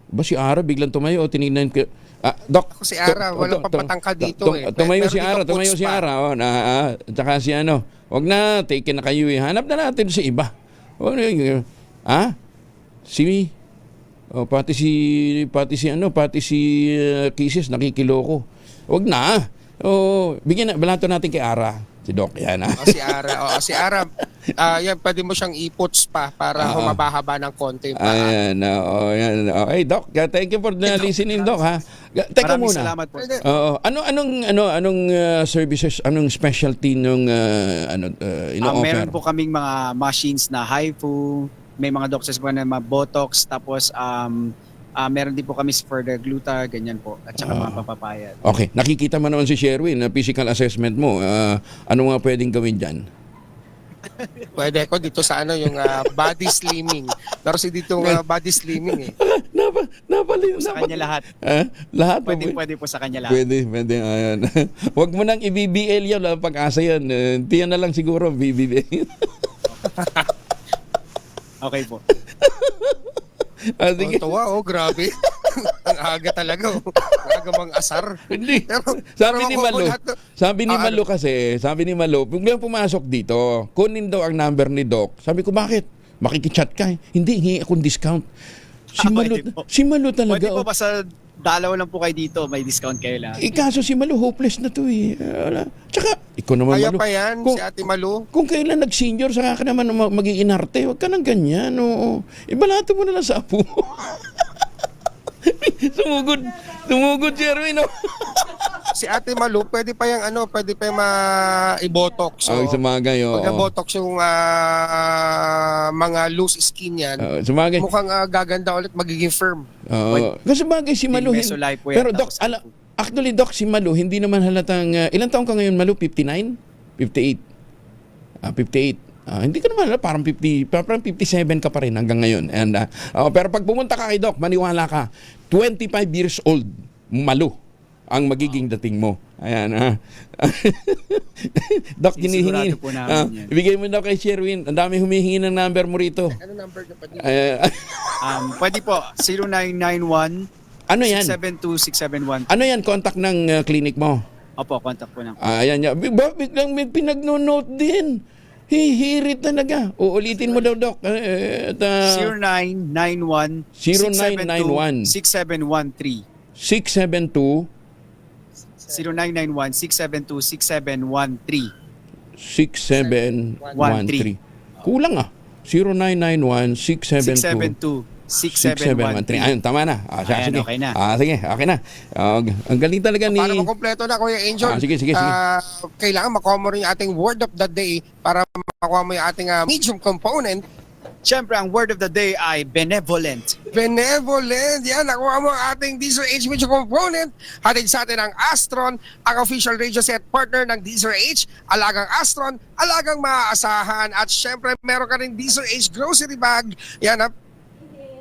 Ba si Ara biglang tumayo o tinignan ko? Doc. Ako si Ara, walang papatangkad dito Tumayo si Ara. Tsaka si wag na, take na kayo eh. Hanap na natin si iba. Pati si Kisses nakikiloko. Wag na. Balato natin kay Ara. Si Doc, yan Si Ara, yan, pwede mo siyang i-puts pa para humaba-haba ng konti. Ayan, Hey, Doc, thank you for listening, Doc, ha? Teka Maraming muna. salamat po. Anong services, anong specialty nung ino-offer? Meron po kaming mga machines na HIFU, may mga doctors po na mga Botox, tapos meron din po kami for the gluta, ganyan po, at saka mga papapayat. Okay, nakikita mo naman si Sherwin na physical assessment mo. Ano nga pwedeng gawin dyan? Pwede ko dito sa yung body slimming. Pero dito body slimming eh. Sa kanya lahat. Lahat? Pwede po sa kanya lahat. Pwede. Ayan. Huwag mo nang i-BBL yan, pag-asa yan. Tiyan na lang siguro, BBL. Okay po. Tuwa, grabe. Ang aga talaga, Ang aga mang asar. Hindi. Sabi ni Malo, biglang pumasok dito, kunin daw ang number ni Doc. Sabi ko, bakit? Makikichat ka. Hindi, hingi akong discount. Si Malo talaga. Pwede po ba sa dalawa lang po kayo dito, may discount kayo lang. Kaso si Malo, hopeless na to eh. Tsaka, ikaw naman Kaya Malo. pa yan, si Ate Malo. Kung kailan nag-senior, saka ka naman mag-iinarte. Huwag ka nang ganyan. Ibalato mo na lang sa apo. Sumugod, Sherwin. Si Ate Malo, pwede pa yung i-botox. Sumagay. Pag na-botox yung mga loose skin yan, sumagay. mukhang gaganda ulit, magiging firm. Kasi bagay si Malo. Pero Doc, actually Doc, si Malo, hindi naman halatang, ilang taong ka ngayon Malo? 59? 58? 58. Hindi ka naman, parang 57 ka pa rin hanggang ngayon. And, pero pag pumunta ka kay Doc, maniwala ka, 25 years old, Malo ang magiging dating mo. Ayan, Doc, hinihingi. Ibigay mo daw kay Sherwin. Ang dami humihingi ng number mo rito. Ano number ka pa dito? Pwede po, 0991 ano yan? 672-6713. Ano yan, contact ng clinic mo? Opo, contact po na. Ayan yan. Biglang may pinag-note din. Hihirit talaga. Uulitin mo daw, Doc. 0991 0991 672-6713. 0991 672-6713. Kulang 0991-672-6713. Ayun, tama na. Sige. Okay na. Sige, okay na. Ang galing talaga ni... Para makompleto na, Kuya Angel. Sige. Kailangan makuha mo rin yung ating word of the day para makuha mo yung ating medium component. Siyempre, ang word of the day ay benevolent. Benevolent. Yan, nakuha mo ang ating Diesel H medium component. Hatid sa atin ang Astron, ang official radio set partner ng Diesel H. Alagang Astron, alagang maaasahan. At siyempre, meron ka rin Diesel H grocery bag. Yan,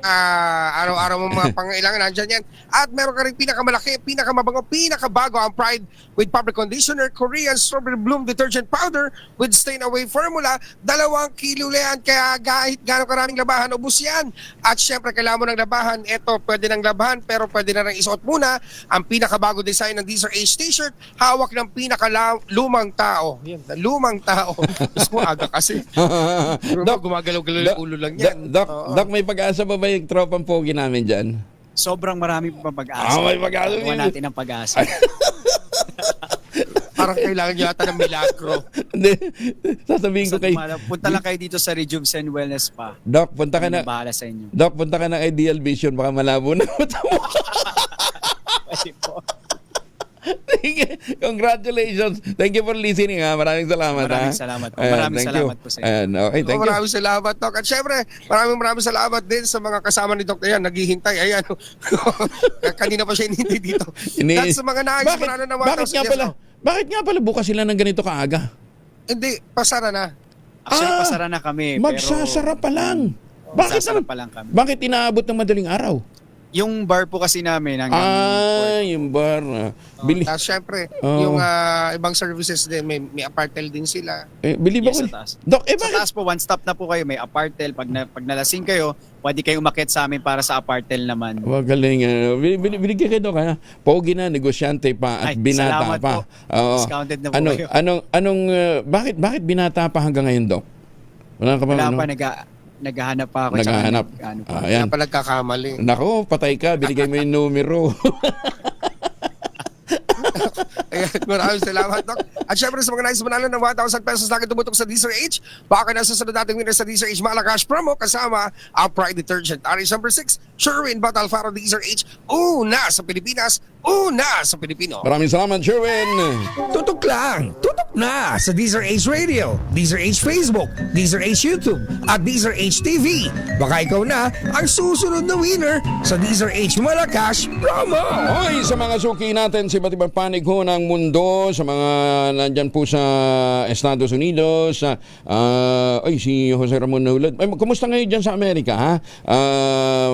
araw-araw mong mga pangailangan, nandyan yan. At meron ka rin pinakamalaki, pinakamabango, pinakabago ang Pride with Fabric Conditioner, Korean Strawberry Bloom Detergent Powder with Stain Away Formula. 2 kilo yan, kaya kahit gano'ng karaming labahan, ubus yan. At syempre, kailangan mo ng labahan. Ito, pwede ng labahan, pero pwede na rin isuot muna ang pinakabago design ng Deezer Age t-shirt, hawak ng pinakalumang tao. Yan, lumang tao. Mas mo aga kasi. Doc, gumagalaw-galaw yung ulo lang yan. Doc, may pag-asa ba yung tropang pogi namin dyan? Sobrang marami pa pag-asa. May pag-asa. Gawa natin ang pag-asa. Parang kailangan nyo yata ng milagro. Hindi. Sasabihin ko kay... Punta lang kayo dito sa Rejuves and Wellness Spa. Doc, punta ka na. Bahala sa inyo. Doc, punta ka na Ideal Vision. Baka malabo na mata mo. Pwede po. Congratulations. Thank you for listening. Maraming salamat. Maraming salamat po. Maraming salamat po sa inyo. Okay, thank you. Maraming salamat, Doc. At syempre, maraming salamat din sa mga kasama ni Doc. Ayan, naghihintay. Ayan. Kanina pa siya hinihintay dito. At sa mga nais manalo ng 1,000. Bakit nga pala bukas sila ng ganito kaaga? Hindi, pasara na. Actually, pasara na kami. Magsasara pa lang. Magsasara pa lang kami. Bakit inaabot ng madaling araw? Yung bar po kasi namin hanggang yung bar. Tapos syempre, yung ibang services din, may apartel din sila. Believe ako. Sa taas. Doc, sa taas po, one stop na po kayo. May apartel. Pag nalasing kayo, pwede kayong umakyat sa amin para sa apartel naman. Galing. Binigyan kayo, Doc. Pogi na, negosyante pa at binata pa. Discounted na po kayo. Bakit binata pa hanggang ngayon, Doc? Wala ka pa, naghahanap pa ako. Naghahanap. Kaya pa nagkakamali. Nako, patay ka. Binigay mo yung numero. Ayan, maraming salamat, Doc. At syempre sa mga nais manalo ng 1,000 pesos na tumutok sa Deezer Age, baka na susunod natin winner sa Deezer Age Malacash promo kasama ang Pride Detergent. Aris number 6, Sherwin Bat Alfaro Deezer Age, una sa Pilipinas, una sa Pilipino. Maraming salamat, Sherwin. Tutok lang, tutok na sa Deezer Age Radio, Deezer Age Facebook, Deezer Age YouTube, at Deezer Age TV. Baka ikaw na ang susunod na winner sa Deezer Age Malacash promo. Hoy, sa mga suki natin sa iba't ibang panig ho ng mundo, sa mga nandyan po sa Estados Unidos, si Jose Ramon Nahulad. Kumusta ngayon dyan sa Amerika, ha?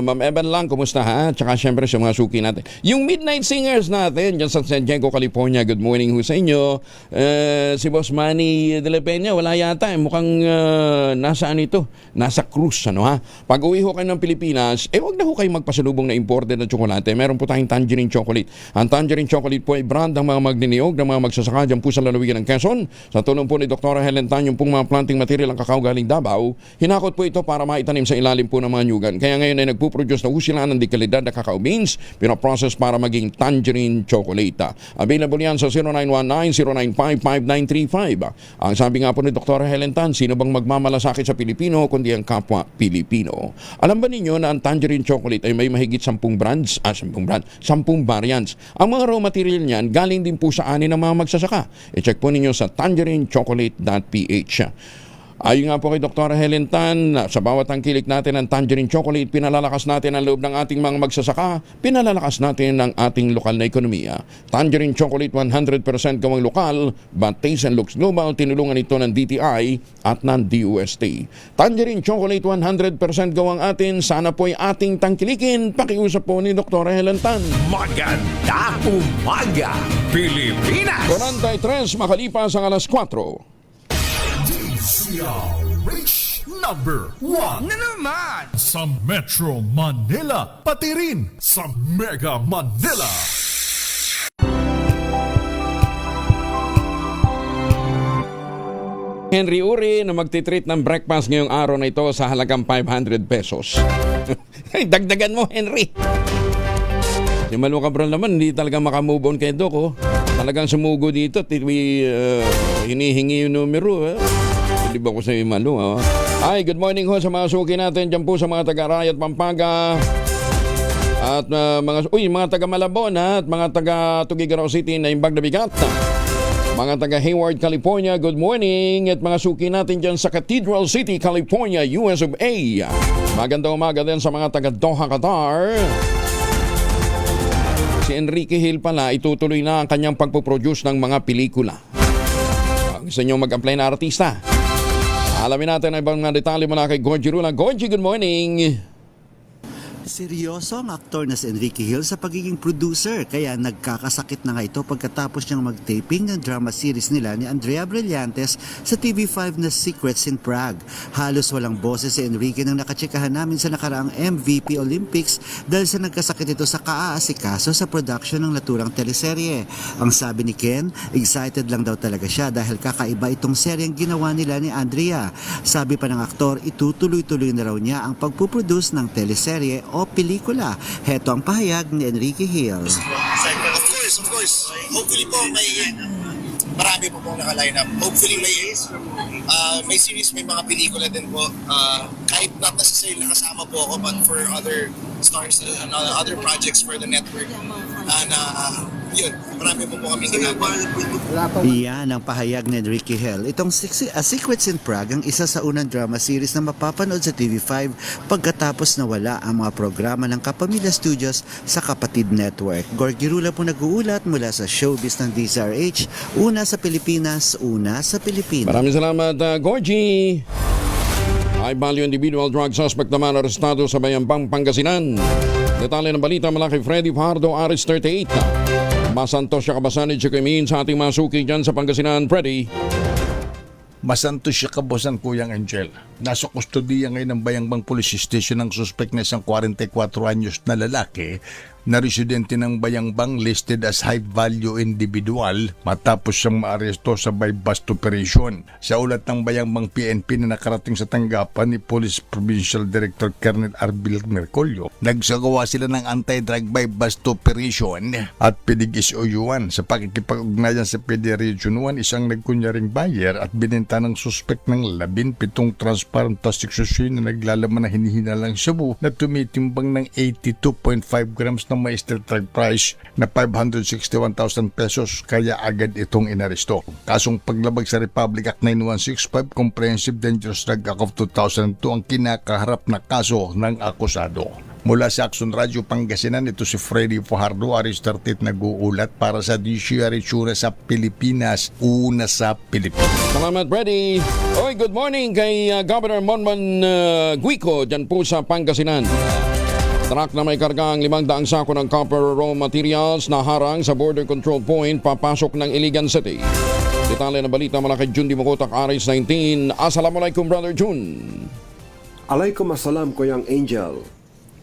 Ma'am Evan lang, kumusta, ha? Tsaka syempre sa mga suki natin. Yung Midnight Singers natin dyan sa San Diego, California, good morning ho sa inyo. Si Boss Manny de la Peña, wala yata. Mukhang nasa nasa cruise, ano, ha? Pag uwi ho kayo ng Pilipinas, wag na ho kayo magpasalubong na imported na tsokolate. Meron po tayong Tangerine Chocolate. Ang Tangerine Chocolate po ay brand ng mga magniniyog, ng mga magsasaka dyan po sa lalawigan ng Quezon. Sa tulong po ni Dr. Helen Tan, yung pong mga planting material ang kakao galing Davao, hinakot po ito para maitanim sa ilalim po ng mga nyugan. Kaya ngayon ay nagpuproduce na sila ng dekalidad na kakao beans, pinaprocess para maging Tangerine Chocolate. Available yan sa 0919-095-5935. Ang sabi nga po ni Dr. Helen Tan, sino bang magmamalasakit sa Pilipino kundi ang kapwa Pilipino? Alam ba ninyo na ang Tangerine Chocolate ay may mahigit 10 variants. Ang mga raw material niyan galing din po sa ani ng mga magsasaka. I-check po ninyo sa tangerinechocolate.ph. Ayon nga po kay Dr. Helen Tan, sa bawat tangkilik natin ng Tangerine Chocolate, pinalalakas natin ang loob ng ating mga magsasaka, pinalalakas natin ang ating lokal na ekonomiya. Tangerine Chocolate 100% gawang lokal, but taste and looks global, tinulungan ito ng DTI at ng DOST. Tangerine Chocolate 100% gawang atin, sana po'y ating tangkilikin. Pakiusap po ni Dr. Helen Tan. Maganda umaga, Pilipinas! 43 makalipas ang alas 4. DZRH number 1 Na naman! sa Metro Manila, pati rin sa Mega Manila. Henry Uri na magtitreat ng breakfast ngayong araw na ito sa halagang 500 pesos. Dagdagan mo, Henry. Si Malu Cabral naman, hindi talaga makamove on kay Doc. Oh. Talagang sumugo dito. Hinihingi yung numero. Hindi ba ko sa Malu? Oh. Ay, good morning ho sa mga suki natin dyan po sa mga taga-Rayat, Pampanga. At mga taga Malabon at mga taga Tuguegarao City na Imbag na Bigat. Mga taga Hayward, California, good morning. At mga suki natin dyan sa Cathedral City, California, US of A. Magandang umaga din sa mga taga Doha, Qatar. Si Enrique Hill pala, itutuloy na ang kanyang pagpuproduce ng mga pelikula. Gusto nyo mag-apply na artista? Alamin natin ang ibang mga detalye mula kay Gorgie Rula. Gorgie, good morning. Seryoso ang aktor na si Enrique Hill sa pagiging producer kaya nagkakasakit na nga ito pagkatapos niyang mag-taping ng drama series nila ni Andrea Brillantes sa TV5 na Secrets in Prague. Halos walang boses si Enrique nang nakatsikahan namin sa nakaraang MVP Olympics dahil sa nagkasakit ito sa kaaasikaso sa production ng naturang teleserye. Ang sabi ni Ken, excited lang daw talaga siya dahil kakaiba itong seryeng ginawa nila ni Andrea. Sabi pa ng aktor, itutuloy-tuloy na raw niya ang pagpuproduce ng teleserye o pelikula. Heto ang pahayag ni Enrique Hill. Of course. Hopefully po marami po pong naka-line up. Hopefully may series, may mga pelikula din po. Kahit not necessarily nakasama po ako, but for other stars and other projects for the network. Yun, marami po kami ginagawa. Iyan ang pahayag ni Enrique Hill. Itong Secrets in Prague ang isa sa unang drama series na mapapanood sa TV5 pagkatapos nawala ang mga programa ng Kapamilya Studios sa Kapatid Network. Gorgie Rula po nag-uulat mula sa showbiz ng DZRH. Una sa Pilipinas, una sa Pilipinas. Maraming salamat, Gorgie. High-value individual drug suspect naman arestado sa Bayambang, Pangasinan. Detalye ng balita mula kay Freddy Fajardo, Aris 38. Masantos siya kabasanid siya kamiin sa ating masuki dyan sa Pangasinan, Freddy. Masantos siya kabasan, Kuyang Angel. Nasa kustodiya ngayon ng Bayambang Police Station ang suspect na isang 44 anyos na lalaki na residente ng Bayambang listed as high-value individual matapos siyang maaresto sa by-bust operation. Sa ulat ng Bayambang PNP na nakarating sa tanggapan ni Police Provincial Director Colonel Arbil Mercolio, nagsagawa sila ng anti-drug by-bust operation at PDG-SOU-1 sa pakikipag-ugnayan sa PD Region 1, isang nagkunyaring buyer at binenta ng suspect ng 17 transparent plastic sachet na naglalaman na hinihinalang shabu na tumitimbang ng 82.5 grams ng may street drug price na 561,000 pesos, kaya agad itong inaresto. Kasong paglabag sa Republic Act 9165 Comprehensive Dangerous Drug Act of 2002 ang kinakaharap na kaso ng akusado. Mula sa Action Radio Pangasinan, ito si Freddy Fajardo, Aris 38 nag-uulat para sa DZRH, una sa Pilipinas, una sa Pilipinas. Salamat, Freddy. Oy, good morning kay Governor Monman Guico dyan po sa Pangasinan. Truck na may kargang 500 sako ng copper raw materials na harang sa border control point papasok ng Iligan City. Detalye ng balita mula kay Jun Dimukotak, Aris 19. Assalamualaikum, Brother Jun. Alaikum assalam, Kuyang Angel.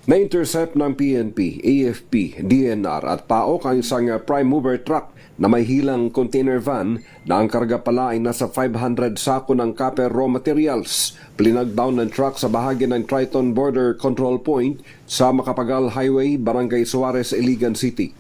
Na-intercept ng PNP, AFP, DNR at PAOK ang isang prime mover truck na may hilang container van na ang karga pala ay nasa 500 sako ng copper raw materials. Plinagdown ng truck sa bahagi ng Triton Border Control Point sa Macapagal Highway, Barangay Suarez, Iligan City.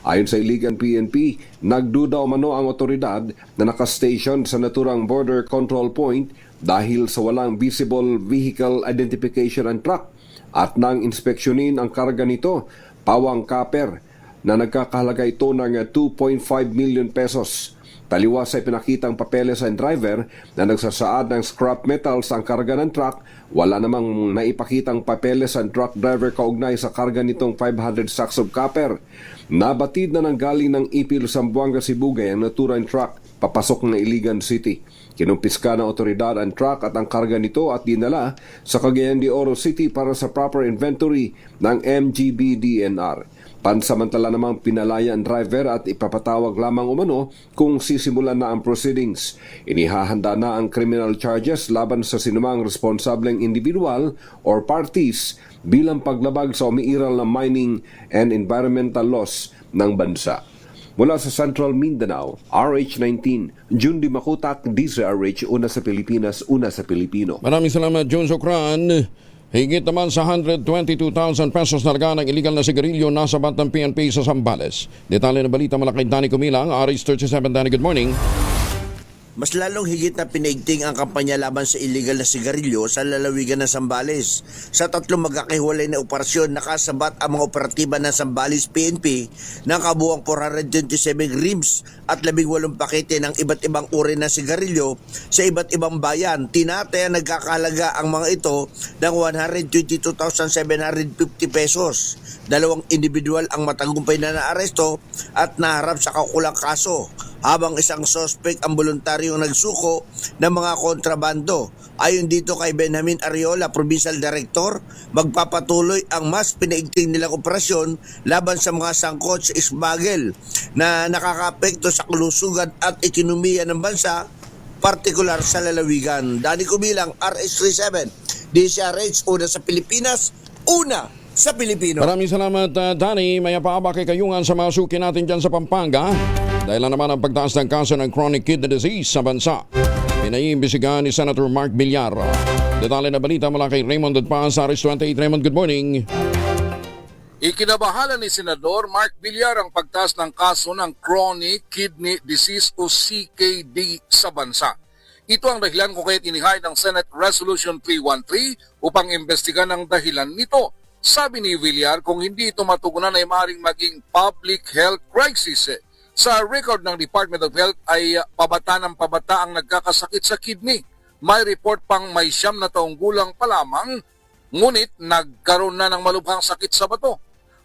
Ayon sa Iligan PNP, nagduda umano ang otoridad na nakastation sa naturang Border Control Point dahil sa walang visible vehicle identification ng truck at nang inspeksyonin ang karga nito, pawang copper na nagkakahalaga ito ng 2.5 million pesos. Taliwas ay pinakitang papeles ang driver na nagsasaad ng scrap metals ang karga ng truck. Wala namang naipakitang papeles ang truck driver kaugnay sa karga nitong 500 sacks of copper. Nabatid na nanggaling ng Ipil, Zamboanga, Sibugay ang naturang truck papasok ng Iligan City. Kinumpiska ng otoridad ang truck at ang karga nito at dinala sa Cagayan de Oro City para sa proper inventory ng MGB-DNR. Pansamantala namang pinalaya ang driver at ipapatawag lamang umano kung sisimulan na ang proceedings. Inihahanda na ang criminal charges laban sa sinumang responsableng individual or parties bilang paglabag sa umiiral na mining and environmental laws ng bansa. Mula sa Central Mindanao, RH19, Jun Dimukotak, DZRH, una sa Pilipinas, una sa Pilipino. Maraming salamat, Jun Sokran. Higit naman sa 122,000 pesos na laga ng illegal na sigarilyo nasa bat ng PNP sa Zambales. Detalye ng balita mula kay Danny Kumilang, Aris 37. Danny, good morning. Mas lalong higit na pinaigting ang kampanya laban sa illegal na sigarilyo sa lalawigan ng Zambales. Sa 3 magkakahiwalay na operasyon, nakasabat ang mga operatiba ng Zambales PNP ng kabuang 427 rims at 18 pakete ng iba't ibang uri ng sigarilyo sa iba't ibang bayan. Tinataya nagkakalaga ang mga ito ng 122,750 pesos. 2 individual ang matagumpay na naaresto at naharap sa kaukulang kaso. habang isang sospek ang voluntaryong nagsuko ng mga kontrabando. Ayon dito kay Benjamin Ariola, Provincial Director, magpapatuloy ang mas pinaigting nilang operasyon laban sa mga sangkot sa smuggle na nakakaapekto sa kalusugan at ekonomiya ng bansa, partikular sa lalawigan. Dani Kubilang, RH37, DCRH, una sa Pilipinas, una sa Pilipino. Maraming salamat, Danny. May paaba kay kayungan sa mga suki natin dyan sa Pampanga. Dahil naman ang pagtaas ng kaso ng chronic kidney disease sa bansa. Pinaiimbisigahan ni Senator Mark Villar. Detalye na balita mula kay Raymond Paz, RH28. Raymond, good morning. Ikinabahala ni Senador Mark Villar ang pagtaas ng kaso ng chronic kidney disease o CKD sa bansa. Ito ang dahilan kung kaya't inihay ng Senate Resolution 313 upang imbestigan ang dahilan nito. Sabi ni Villar, kung hindi ito matugunan ay maaaring maging public health crisis. Sa record ng Department of Health ay pabata ng pabata ang nagkakasakit sa kidney. May report pang may 9 na taong gulang pa lamang, ngunit nagkaroon na ng malubhang sakit sa bato.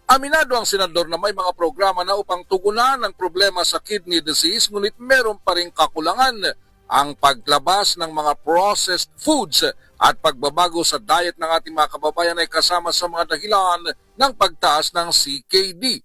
Aminado ang senador na may mga programa na upang tugunan ang problema sa kidney disease, ngunit meron pa ring kakulangan. Ang paglabas ng mga processed foods at pagbabago sa diet ng ating mga kababayan ay kasama sa mga dahilan ng pagtaas ng CKD.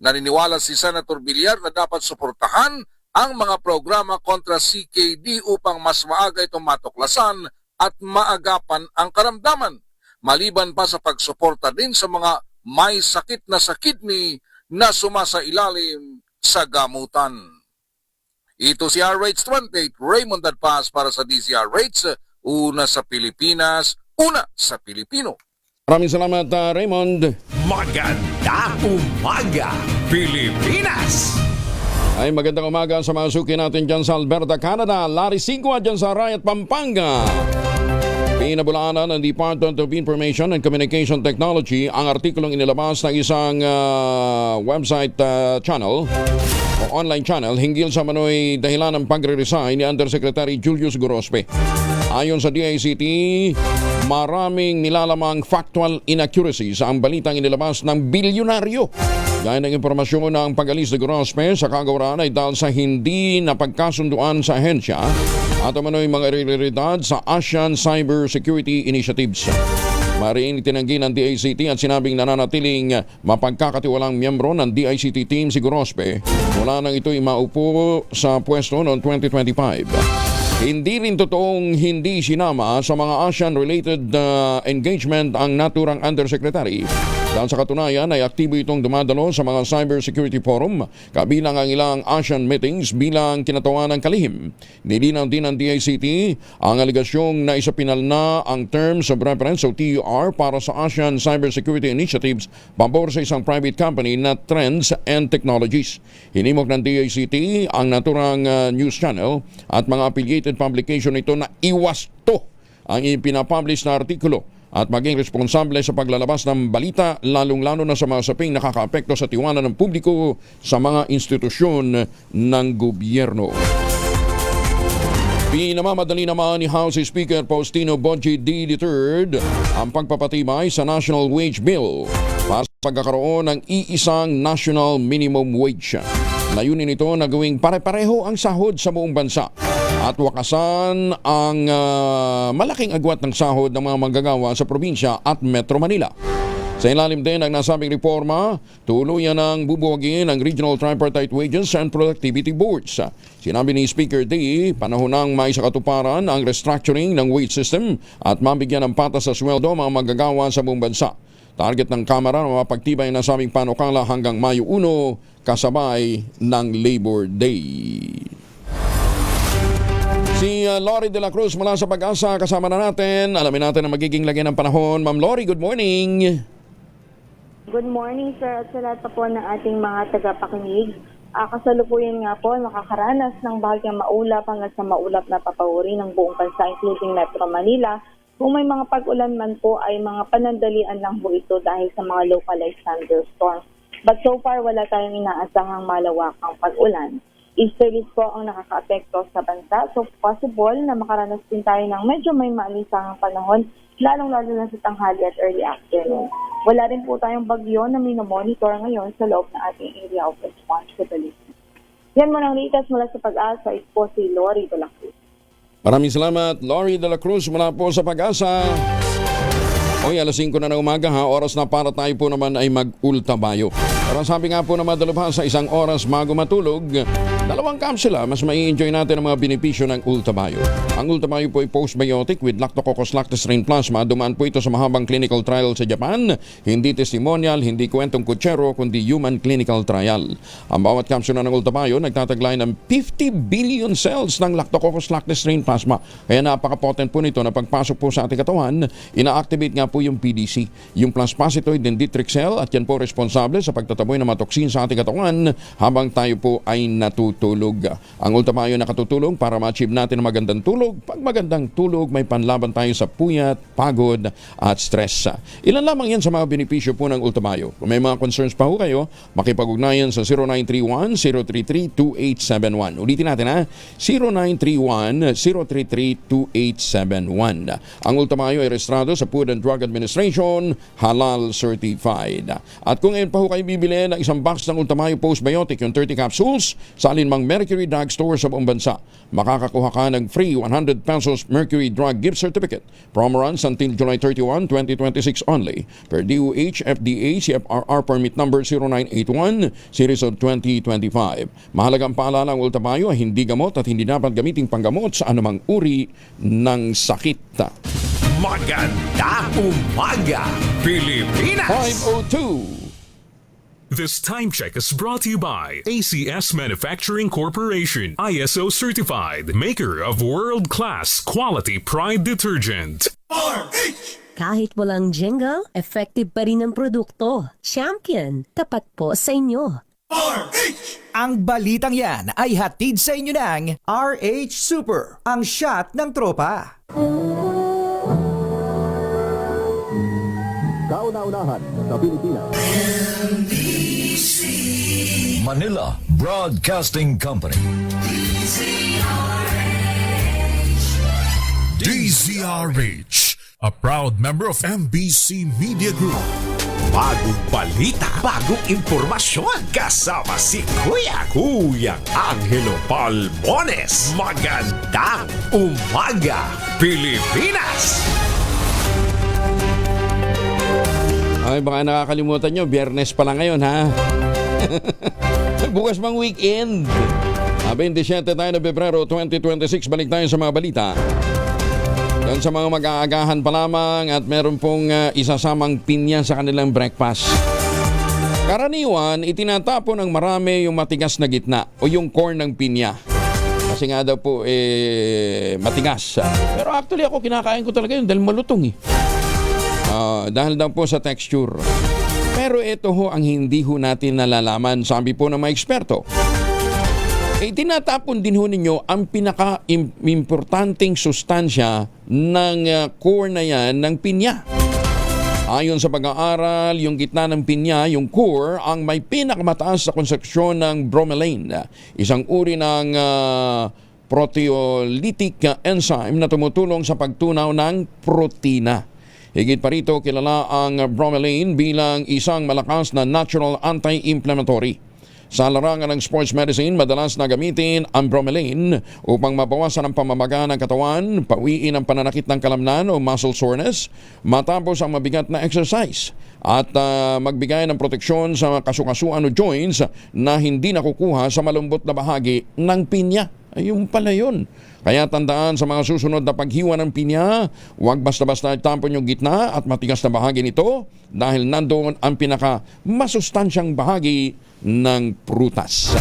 Naniniwala si Senator Villar na dapat suportahan ang mga programa kontra CKD upang mas maaga itong matuklasan at maagapan ang karamdaman. Maliban pa sa pagsuporta din sa mga may sakit na sa kidney na sumasailalim sa gamutan. Ito si RH28, Raymond Paz para sa DZRH, una sa Pilipinas, una sa Pilipino. Maraming salamat, Raymond. Magandang umaga, Pilipinas! Ay magandang umaga sa mga suki natin dyan sa Alberta, Canada. Larry 5 dyan sa Rayat, Pampanga. Pinabulaanan ng Department of Information and Communication Technology ang artikulong inilabas ng isang website channel o online channel hinggil sa manoy dahilan ng pagre-resign ni Undersecretary Julius Gorospe. Ayon sa DICT, maraming nilalamang factual inaccuracies ang balitang inilabas ng bilyonaryo. Gaya ng impormasyon na ang pag-alis ni Gorospe sa kagawaran ay dahil sa hindi napagkasunduan sa ahensya at umano'y mga irregularidad sa ASEAN Cyber Security Initiatives. Mariing tinanggi ng DICT at sinabing nananatiling mapagkakatiwalang miyembro ng DICT team si Gorospe mula nang ito'y maupo sa pwesto noong 2025. Hindi rin totoong hindi sinama sa mga ASEAN-related engagement ang naturang Undersecretary. Dahil sa katunayan ay aktibo itong dumadalo sa mga cybersecurity forum kabilang ang ilang ASEAN meetings bilang kinatawan ng kalihim. Nilinaw din ng DICT ang aligasyong na isapinal na ang Terms of Reference o TUR para sa ASEAN Cybersecurity Initiatives pabor sa isang private company na Trends and Technologies. Hinimok ng DICT ang naturang news channel at mga affiliated publication nito na iwasto ang ipinapublish na artikulo at maging responsable sa paglalabas ng balita lalong-lalo na sa mga saping nakakaapekto sa tiwala ng publiko sa mga institusyon ng gobyerno. Pinamamadali naman ni House Speaker Faustino Bongi III ang pagpapatibay sa National Wage Bill para sa pagkakaroon ng iisang National Minimum Wage. Layunin nito na gawing pare-pareho ang sahod sa buong bansa at wakasan ang malaking agwat ng sahod ng mga manggagawa sa probinsya at Metro Manila. Sa ilalim din ng nasabing reforma, tuluyan ang bubuwagin ang Regional Tripartite Wages and Productivity Boards. Sinabi ni Speaker D, panahon ng maisakatuparan ang restructuring ng wage system at mabigyan ng patas sa sweldo mga manggagawa sa buong bansa. Target ng Kamara na mapagtibay na sabing panukala hanggang Mayo 1 kasabay ng Labor Day. Si Lori de la Cruz mula sa Pag-asa kasama na natin. Alamin natin ang magiging lagay ng panahon. Ma'am Lori, good morning. Good morning, sir, at sa lahat pa po ng ating mga tagapakinig. Kasalukuyan nga po, makakaranas ng bahagyang maulap hanggang sa maulap na papawuri ng buong bansa, including Metro Manila. Kung may mga pag-ulan man po ay mga panandalian lang po ito dahil sa mga localized thunderstorms. But so far, wala tayong inaasahang malawakang pag-ulan. Easterlies po ang nakaka-apekto sa bansa, so possible na makaranas din tayo ng medyo may maalisahang panahon, lalong-lalo na sa tanghali at early afternoon. Wala rin po tayong bagyo na minomonitor ngayon sa loob ng ating area of responsibility. Yan mo ng latest mula sa Pag-asa. Ito po si Lori de la Cruz. Maraming salamat, Lori de la Cruz, mula po sa Pag-asa. Oy, alas 5 na ng umaga ha, oras na para tayo po naman ay mag-ultabayo. Pero sabi nga po na madalubhasa, isang oras bago matulog, 2 kapsula, mas mai-enjoy natin ang mga benepisyo ng ultabayo. Ang ultabayo po ay postbiotic with Lactococcus lactis-strain plasma. Dumaan po ito sa mahabang clinical trial sa Japan. Hindi testimonial, hindi kwentong kutsero, kundi human clinical trial. Ang bawat kapsula ng ultabayo nagtataglay ng 50 billion cells ng Lactococcus lactis-strain plasma. Kaya napaka-potent po nito na pagpasok po sa ating katawan, ina-activate nga po yung PDC, yung plasmacetoid dendritic cell, at yan po responsable sa pagtataboy ng mga toksin sa ating katawan habang tayo po ay natutulog. Ang ultamayo nakatutulong para ma-achieve natin ang magandang tulog. Pag magandang tulog, may panlaban tayo sa puyat, pagod at stress. Ilan lamang yan sa mga benepisyo po ng ultamayo. Kung may mga concerns pa ho kayo, makipag-ugnayan sa 0931-033-2871. Ulitin natin ha, 0931-033-2871. Ang ultamayo ay registrado sa Food and Drug Administration, halal certified. At kung ngayon pa ho kayo bibili ng isang box ng Ultamayo Postbiotic, yung 30 capsules, sa alinmang Mercury Drug Store sa buong bansa, makakakuha ka ng free 100 pesos Mercury Drug Gift Certificate. Promo runs until July 31, 2026 only. Per DOH, FDA, CFRR Permit Number 0981, Series of 2025. Mahalagang paalala, ang Ultamayo ay hindi gamot at hindi dapat gamiting panggamot sa anumang uri ng sakit. Magandang umaga, Pilipinas! 5:02. This time check is brought to you by ACS Manufacturing Corporation, ISO certified, maker of world-class quality Pride detergent. Kahit walang jingle, effective pa rin ang produkto. Champion, tapat po sa inyo. Ang balitang yan ay hatid sa inyo ng RH Super, ang shot ng tropa. Kauna-unahan sa Pilipinas. Manila Broadcasting Company. DZRH, a proud member of MBC Media Group. Bagong balita, bagong impormasyon, kasama si Kuya Angelo Palmones. Magandang umaga, Pilipinas! Ay, baka nakakalimutan nyo, Biyernes pa lang ngayon, ha? Bukas pang weekend. 27 tayo na Pebrero 2026, balik tayo sa mga balita. Doon sa mga mag-aagahan pa lamang at meron pong isasamang pinya sa kanilang breakfast. Karaniwan, itinatapon ng marami yung matigas na gitna o yung corn ng pinya. Kasi nga daw po, matigas. Pero actually ako, kinakain ko talaga yun dahil malutong dahil daw po sa texture. Pero ito ho ang hindi ho natin nalalaman, sabi po ng mga eksperto. Tinatapon din ho ninyo ang pinaka-importanting sustansya ng core na yan ng pinya. Ayon sa pag-aaral, yung gitna ng pinya, yung core, ang may pinakamataas sa konsentrasyon ng bromelain, isang uri ng proteolytic enzyme na tumutulong sa pagtunaw ng protina. Higit pa rito, kilala ang bromelain bilang isang malakas na natural anti-inflammatory. Sa larangan ng sports medicine, madalas na gamitin ang bromelain upang mabawasan ang pamamaga ng katawan, pawiin ang pananakit ng kalamnan o muscle soreness, matapos ang mabigat na exercise, at magbigay ng proteksyon sa kasukasuan o joints na hindi nakukuha sa malambot na bahagi ng pinya. Ayun pala yun. Kaya tandaan sa mga susunod na paghiwa ng pinya, huwag basta-basta tampon yung gitna at matigas na bahagi nito dahil nandoon ang pinaka-masustansyang bahagi ng prutas.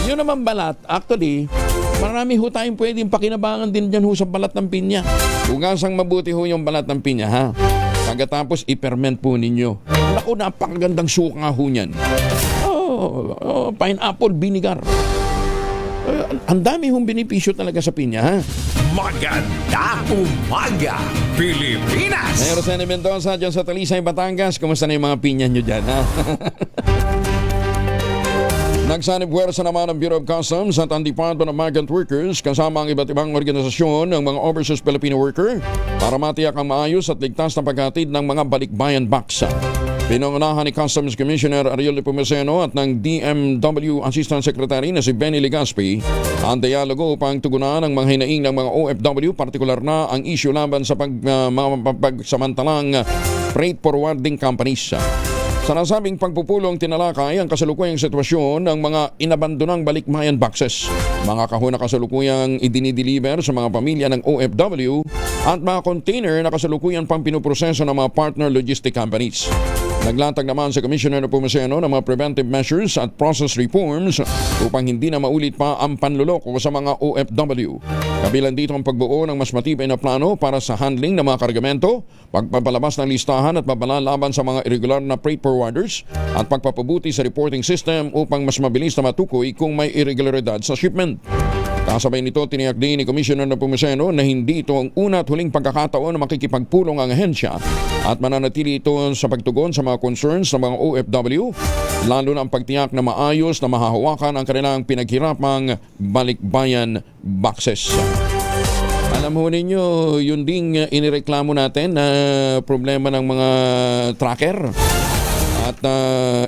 Yun naman balat, actually, marami ho tayong pwedeng pakinabangan din dyan ho sa balat ng pinya. Hugasang mabuti ho yung balat ng pinya, ha? Pagkatapos, i-ferment po ninyo. Naku, napakagandang suka ho niyan. Pineapple vinegar. Ang dami hong benepisyo talaga sa pinya, ha? Magandang umaga, Pilipinas! Hey, Rosana Mendoza dyan sa Talisay, Batangas. Kumusta na yung mga pinya nyo dyan, ha? Nagsanib puwersa naman ang Bureau of Customs at ang Department of Migrant Workers kasama ang iba't ibang organisasyon ng mga overseas Filipino worker para matiyak ang maayos at ligtas na paghatid ng mga balikbayan box. Pinangunahan ni Customs Commissioner Ariel Pumeseno at ng DMW Assistant Secretary na si Benny Legaspi ang dialogo upang tugunan ang mga hinaing ng mga OFW, partikular na ang issue laban sa pagsamantalang freight forwarding companies. Sa nasabing pagpupulong tinalakay ang kasalukuyang sitwasyon ng mga inabandonang balikbayan boxes, mga kahon na kasalukuyang idinideliver sa mga pamilya ng OFW at mga container na kasalukuyan pang pinuproseso ng mga partner logistic companies. Naglatag naman si Commissioner Pumeseno ng mga preventive measures at process reforms upang hindi na maulit pa ang panluloko sa mga OFW. Kabilang dito ang pagbuo ng mas matibay na plano para sa handling ng mga kargamento, pagpapalabas ng listahan at pabalalaban sa mga irregular na freight forwarders at pagpapabuti sa reporting system upang mas mabilis na matukoy kung may irregularidad sa shipment. Kasabay nito, tiniyak din ni Commissioner Pumeseno na hindi ito ang una at huling pagkakataon na makikipagpulong ang ahensya at mananatili ito sa pagtugon sa mga concerns ng mga OFW, lalo na ang pagtiyak na maayos na mahahawakan ang kanilang pinaghirapang balikbayan boxes. Alam ho ninyo, yun ding inireklamo natin na problema ng mga tracker. At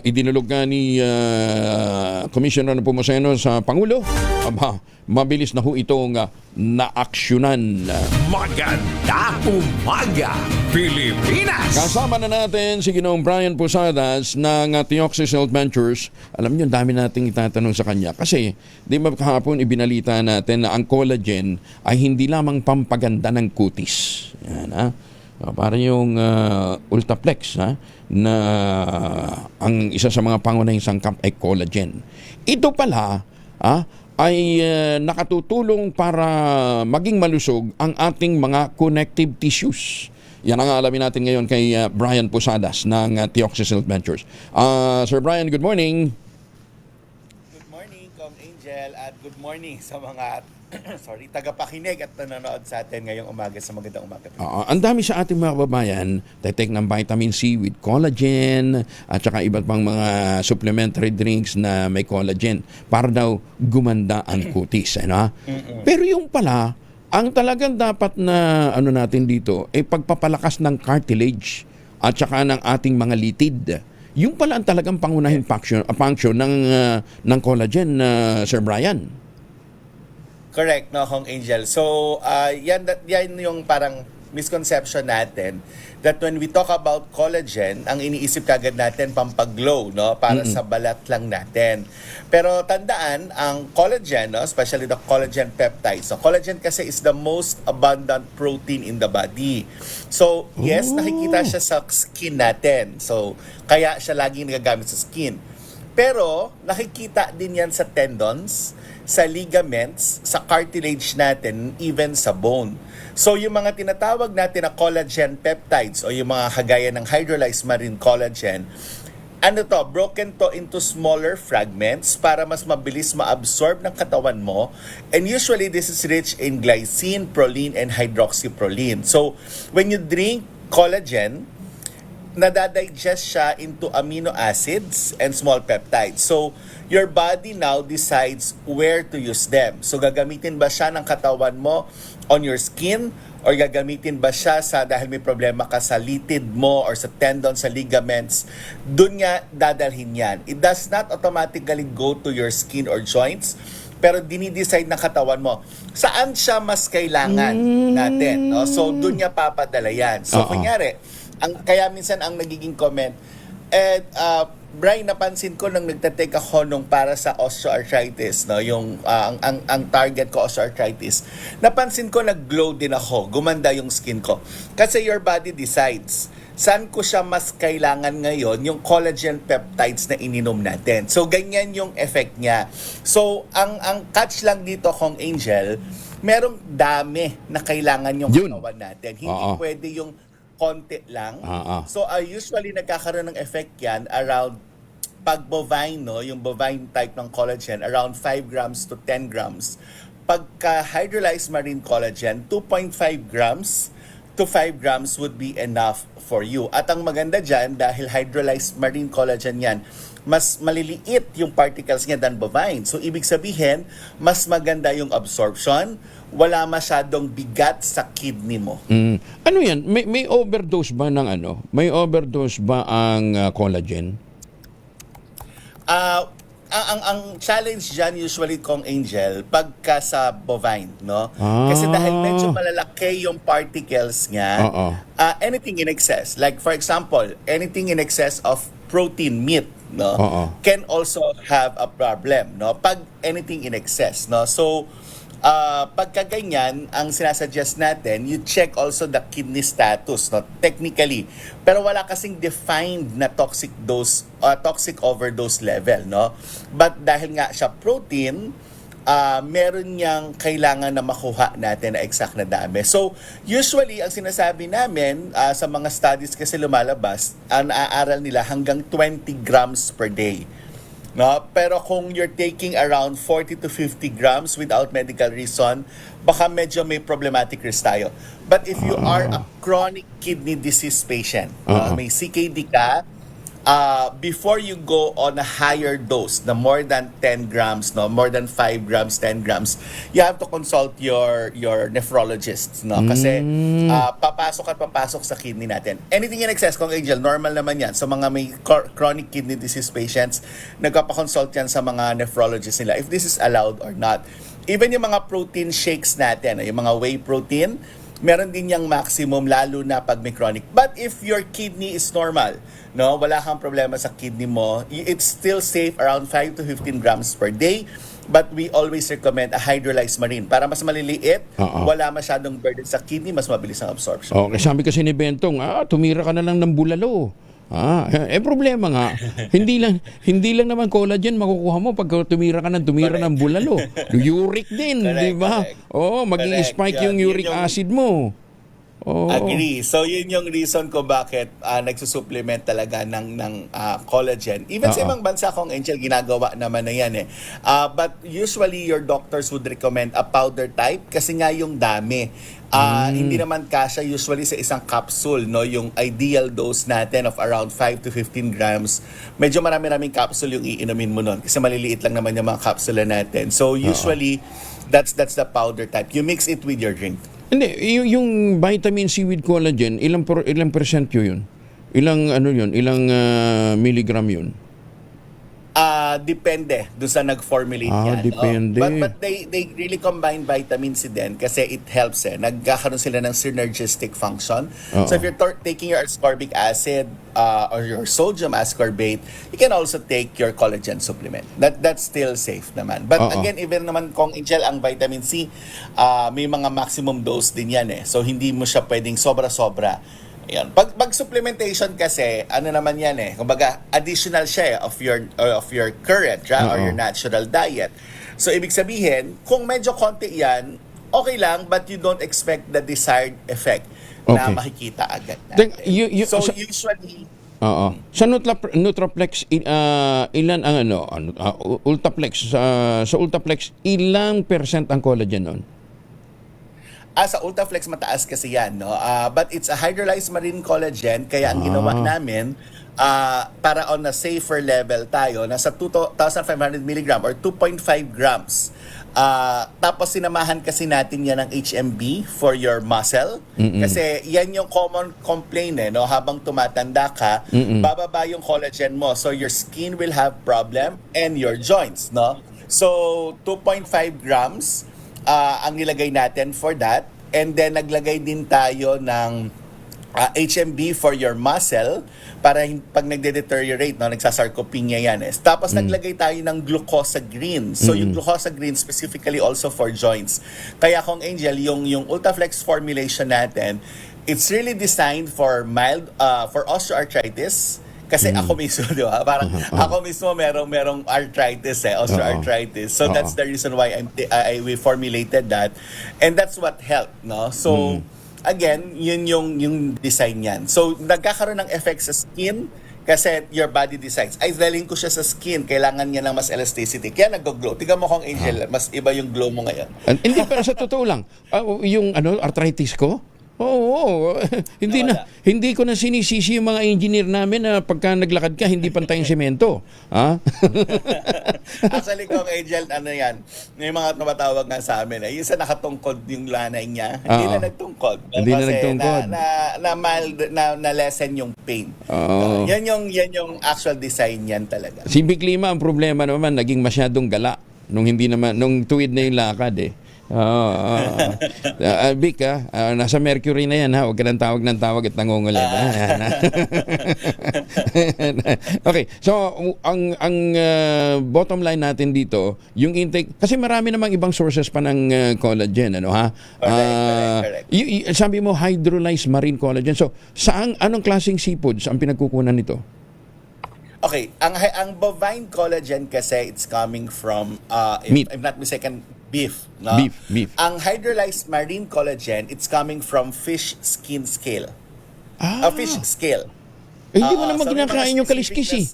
idinulog nga ni Commissioner Pumeseno sa Pangulo. Aba, mabilis na ho itong naaksyonan. Magandang umaga, Pilipinas! Kasama na natin si Ginoong Brian Posadas ng Theoxis Health Ventures. Alam niyo, dami nating itatanong sa kanya. Kasi, di ba kahapon ibinalita natin na ang collagen ay hindi lamang pampaganda ng kutis. Yan, ha? Para yung Ultraplex na ang isa sa mga pangunahing sangkap ay collagen. Ito pala ay nakatutulong para maging malusog ang ating mga connective tissues. Yan ang alamin natin ngayon kay Brian Posadas ng Theoxis Health Ventures. Sir Brian, good morning. Good morning, Kong Angel, at good morning sa mga tagapakinig at nanonood sa atin ngayong umaga sa magandang umaga. Ang dami sa ating mga babayan, take ng vitamin C with collagen at saka iba't pang mga supplementary drinks na may collagen para daw gumanda ang kutis. Pero yung pala, ang talagang dapat na natin dito ay pagpapalakas ng cartilage at saka ng ating mga litid. Yung pala ang talagang pangunahing function ng collagen, Sir Brian. Correct, no, Hong Angel. So, yan yung parang misconception natin that when we talk about collagen, ang iniisip kagad natin pampaglow, no, para sa balat lang natin. Pero tandaan, ang collagen, no, especially the collagen peptides. So, collagen kasi is the most abundant protein in the body. So, yes, nakikita siya sa skin natin. So, kaya siya laging nagagamit sa skin. Pero, nakikita din yan sa tendons, sa ligaments, sa cartilage natin, even sa bone. So yung mga tinatawag natin na collagen peptides o yung mga kagaya ng hydrolyzed marine collagen, broken to into smaller fragments para mas mabilis ma-absorb ng katawan mo. And usually this is rich in glycine, proline, and hydroxyproline. So when you drink collagen, nadadigest siya into amino acids and small peptides. So, your body now decides where to use them. So, gagamitin ba siya ng katawan mo on your skin? Or gagamitin ba siya dahil may problema ka sa litid mo or sa tendon, sa ligaments? Doon nga dadalhin yan. It does not automatically go to your skin or joints, pero dinidecide ng katawan mo saan siya mas kailangan natin. No? So, doon niya papadala yan. So, kunyari, kaya minsan ang nagiging comment, Brian, napansin ko nang nagtatake ako nung para sa osteoarthritis, no, yung ang target ko osteoarthritis. Napansin ko nag-glow din ako, gumanda yung skin ko. Kasi your body decides saan ko siya mas kailangan ngayon, yung collagen peptides na ininom natin. So ganyan yung effect niya. So ang catch lang dito, Kong Angel, merong dami na kailangan yung katawan natin. Hindi pwede yung konti lang. So usually nagkakaroon ng effect yan around pag bovine, no, yung bovine type ng collagen, around 5 grams to 10 grams. Pagka hydrolyzed marine collagen, 2.5 grams to 5 grams would be enough for you. At ang maganda dyan, dahil hydrolyzed marine collagen yan, mas maliliit yung particles niya than bovine. So, ibig sabihin, mas maganda yung absorption, wala masyadong bigat sa kidney mo. Ano yan? May overdose ba ng ano? May overdose ba ang collagen? Ang challenge dyan usually, Kong Angel, pagka sa bovine, no? Kasi dahil medyo malalaki yung particles niya, anything in excess, like for example, anything in excess of protein meat, no, can also have a problem, no? Pag anything in excess, no? So, pagka ganyan, ang sinasuggest natin, you check also the kidney status, no? Technically. Pero wala kasing defined na toxic dose, toxic overdose level, no? But dahil nga siya protein, meron niyang kailangan na makuha natin na exact na dami. So, usually, ang sinasabi namin sa mga studies kasi lumalabas, ang naaaral nila hanggang 20 grams per day. No? Pero kung you're taking around 40 to 50 grams without medical reason, baka medyo may problematic risk tayo. But if you are a chronic kidney disease patient, may CKD ka, before you go on a higher dose, na more than 10 grams, no, more than 5 grams, 10 grams, you have to consult your nephrologist, no? Kasi papasok sa kidney natin. Anything in excess, Kong Angel, normal naman yan. So mga may chronic kidney disease patients, nagpapakonsult yan sa mga nephrologist nila if this is allowed or not. Even yung mga protein shakes natin, yung mga whey protein, meron din yung maximum lalo na pag may chronic. But if your kidney is normal, no, wala kang problema sa kidney mo, it's still safe around 5 to 15 grams per day. But we always recommend a hydrolyzed marine para mas maliliit, wala masyadong burden sa kidney, mas mabilis ang absorption. Okay, sabi kasi ni Bentong, tumira ka na lang ng bulalo. Problema nga, hindi lang naman collagen makukuha mo pag tumira ka ng bulalo. Uric din, di ba? Mag-i-spike yung uric acid mo. Agree. So yun yung reason ko bakit nagsusupplement talaga ng collagen. Even sa ibang bansa, Kong Angel, ginagawa naman na yan eh. But usually your doctors would recommend a powder type kasi nga yung dami. Hindi naman kasya usually sa isang capsule, no? Yung ideal dose natin of around 5 to 15 grams. Medyo marami-raming capsule yung iinumin mo nun kasi maliliit lang naman yung mga capsule natin. So usually that's the powder type. You mix it with your drink. Hindi, yung vitamin C with collagen, ilang percent yun? Ilang milligram yun? Depende doon sa nag-formulate yan. Depende. No? But they really combine vitamin C din kasi it helps eh. Nagkakaroon sila ng synergistic function. So if you're taking your ascorbic acid or your sodium ascorbate, you can also take your collagen supplement. That's still safe naman. But again, even naman Kong Angel, ang vitamin C, may mga maximum dose din yan eh. So hindi mo siya pwedeng sobra-sobra. Ayan. Pag supplementation kasi, ano naman yan eh, kumbaga additional siya of your current or your natural diet. So ibig sabihin, kung medyo konti yan, okay lang, but you don't expect the desired effect na makikita agad natin. So usually sa Nutraplex, ilan ang Ultraplex, sa Ultraplex, ilang percent ang collagen nun? Sa Ultraflex mataas kasi yan, no? But it's a hydrolyzed marine collagen, kaya ang ginawa namin, para on a safer level tayo, nasa 2,500 mg or 2.5 grams. Tapos sinamahan kasi natin yan ng HMB for your muscle. Kasi yan yung common complaint no? Habang tumatanda ka, bababa yung collagen mo. So your skin will have problem and your joints, no? So 2.5 grams ang nilagay natin for that. And then naglagay din tayo ng HMB for your muscle para pag nagde-deteriorate, no, nagsasarcopenia yan. Tapos naglagay tayo ng glucosagreen. So yung glucosagreen specifically also for joints. Kaya Kong Angel, yung Ultraflex formulation natin, it's really designed for mild, for osteoarthritis. Kasi ako mismo, di ba? Parang ako mismo merong arthritis osteoarthritis. So that's the reason why we formulated that. And that's what helped, no? So again, yun yung design yan. So nagkakaroon ng effect sa skin kasi your body decides, ay dahilin ko siya sa skin, kailangan niya ng mas elasticity. Kaya nag-glow. Tingnan mo Kong Angel, mas iba yung glow mo ngayon. Hindi, pero sa totoo lang, yung arthritis ko, Oo. Hindi ko na sinisisi yung mga engineer namin na pagka naglakad ka, hindi pantay yung semento. Ha? Actually, Kong Angel, ano yan, may mga tumatawag nga sa amin, yung sa nakatungkod yung lanay niya, hindi na nagtungkod. Hindi na nagtungkod. Na-lessen yung pain. Yan yung actual design yan talaga. Si Big Lima, ang problema naman, naging masyadong gala nung tuwid na yung lakad eh. Vic, nasa Mercury na yan, ha? Huwag ka ng tawag at nangungulit. Okay, so ang bottom line natin dito, yung intake, kasi marami namang ibang sources pa ng collagen, ano ha? Correct. Sabi mo hydrolyzed marine collagen. So, anong klaseng seafoods ang pinagkukunan nito? Okay, ang bovine collagen kasi it's coming from meat. if I'm not mistaken, beef, no? Beef. Ang hydrolyzed marine collagen, it's coming from fish skin scale. Fish scale. Hindi mo naman kinakain yung kaliskis eh.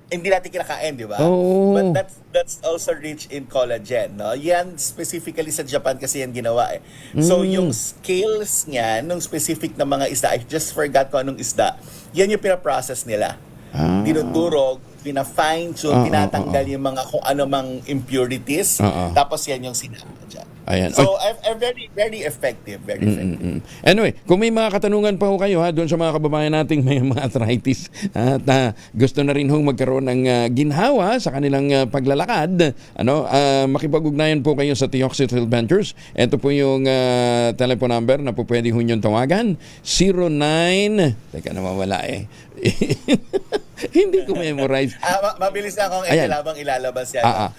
Hindi natin kinakain, di ba? Oh. But that's also rich in collagen, no? Yan specifically sa Japan kasi yan ginawa eh. So yung scales niya nung specific na mga isda, I just forgot kung anong isda. Yan yung pinaprocess nila. Dinudurog, pina-fine-tune, tinatanggal yung mga kung ano mang impurities, tapos yan yung sinama dyan. Ayan. So, very, very effective. Very effective. Anyway, kung may mga katanungan pa ho kayo doon sa mga kababayan nating may mga arthritis at gusto na rin hong magkaroon ng ginhawa sa kanilang paglalakad, makipag-ugnayan po kayo sa Teoxys Health Ventures. Ito po yung telephone number na po pwede ho niyong tawagan. 09... Teka, nawawala eh. Hindi ko memorize. Mabilis na akong labang ilalabas yan.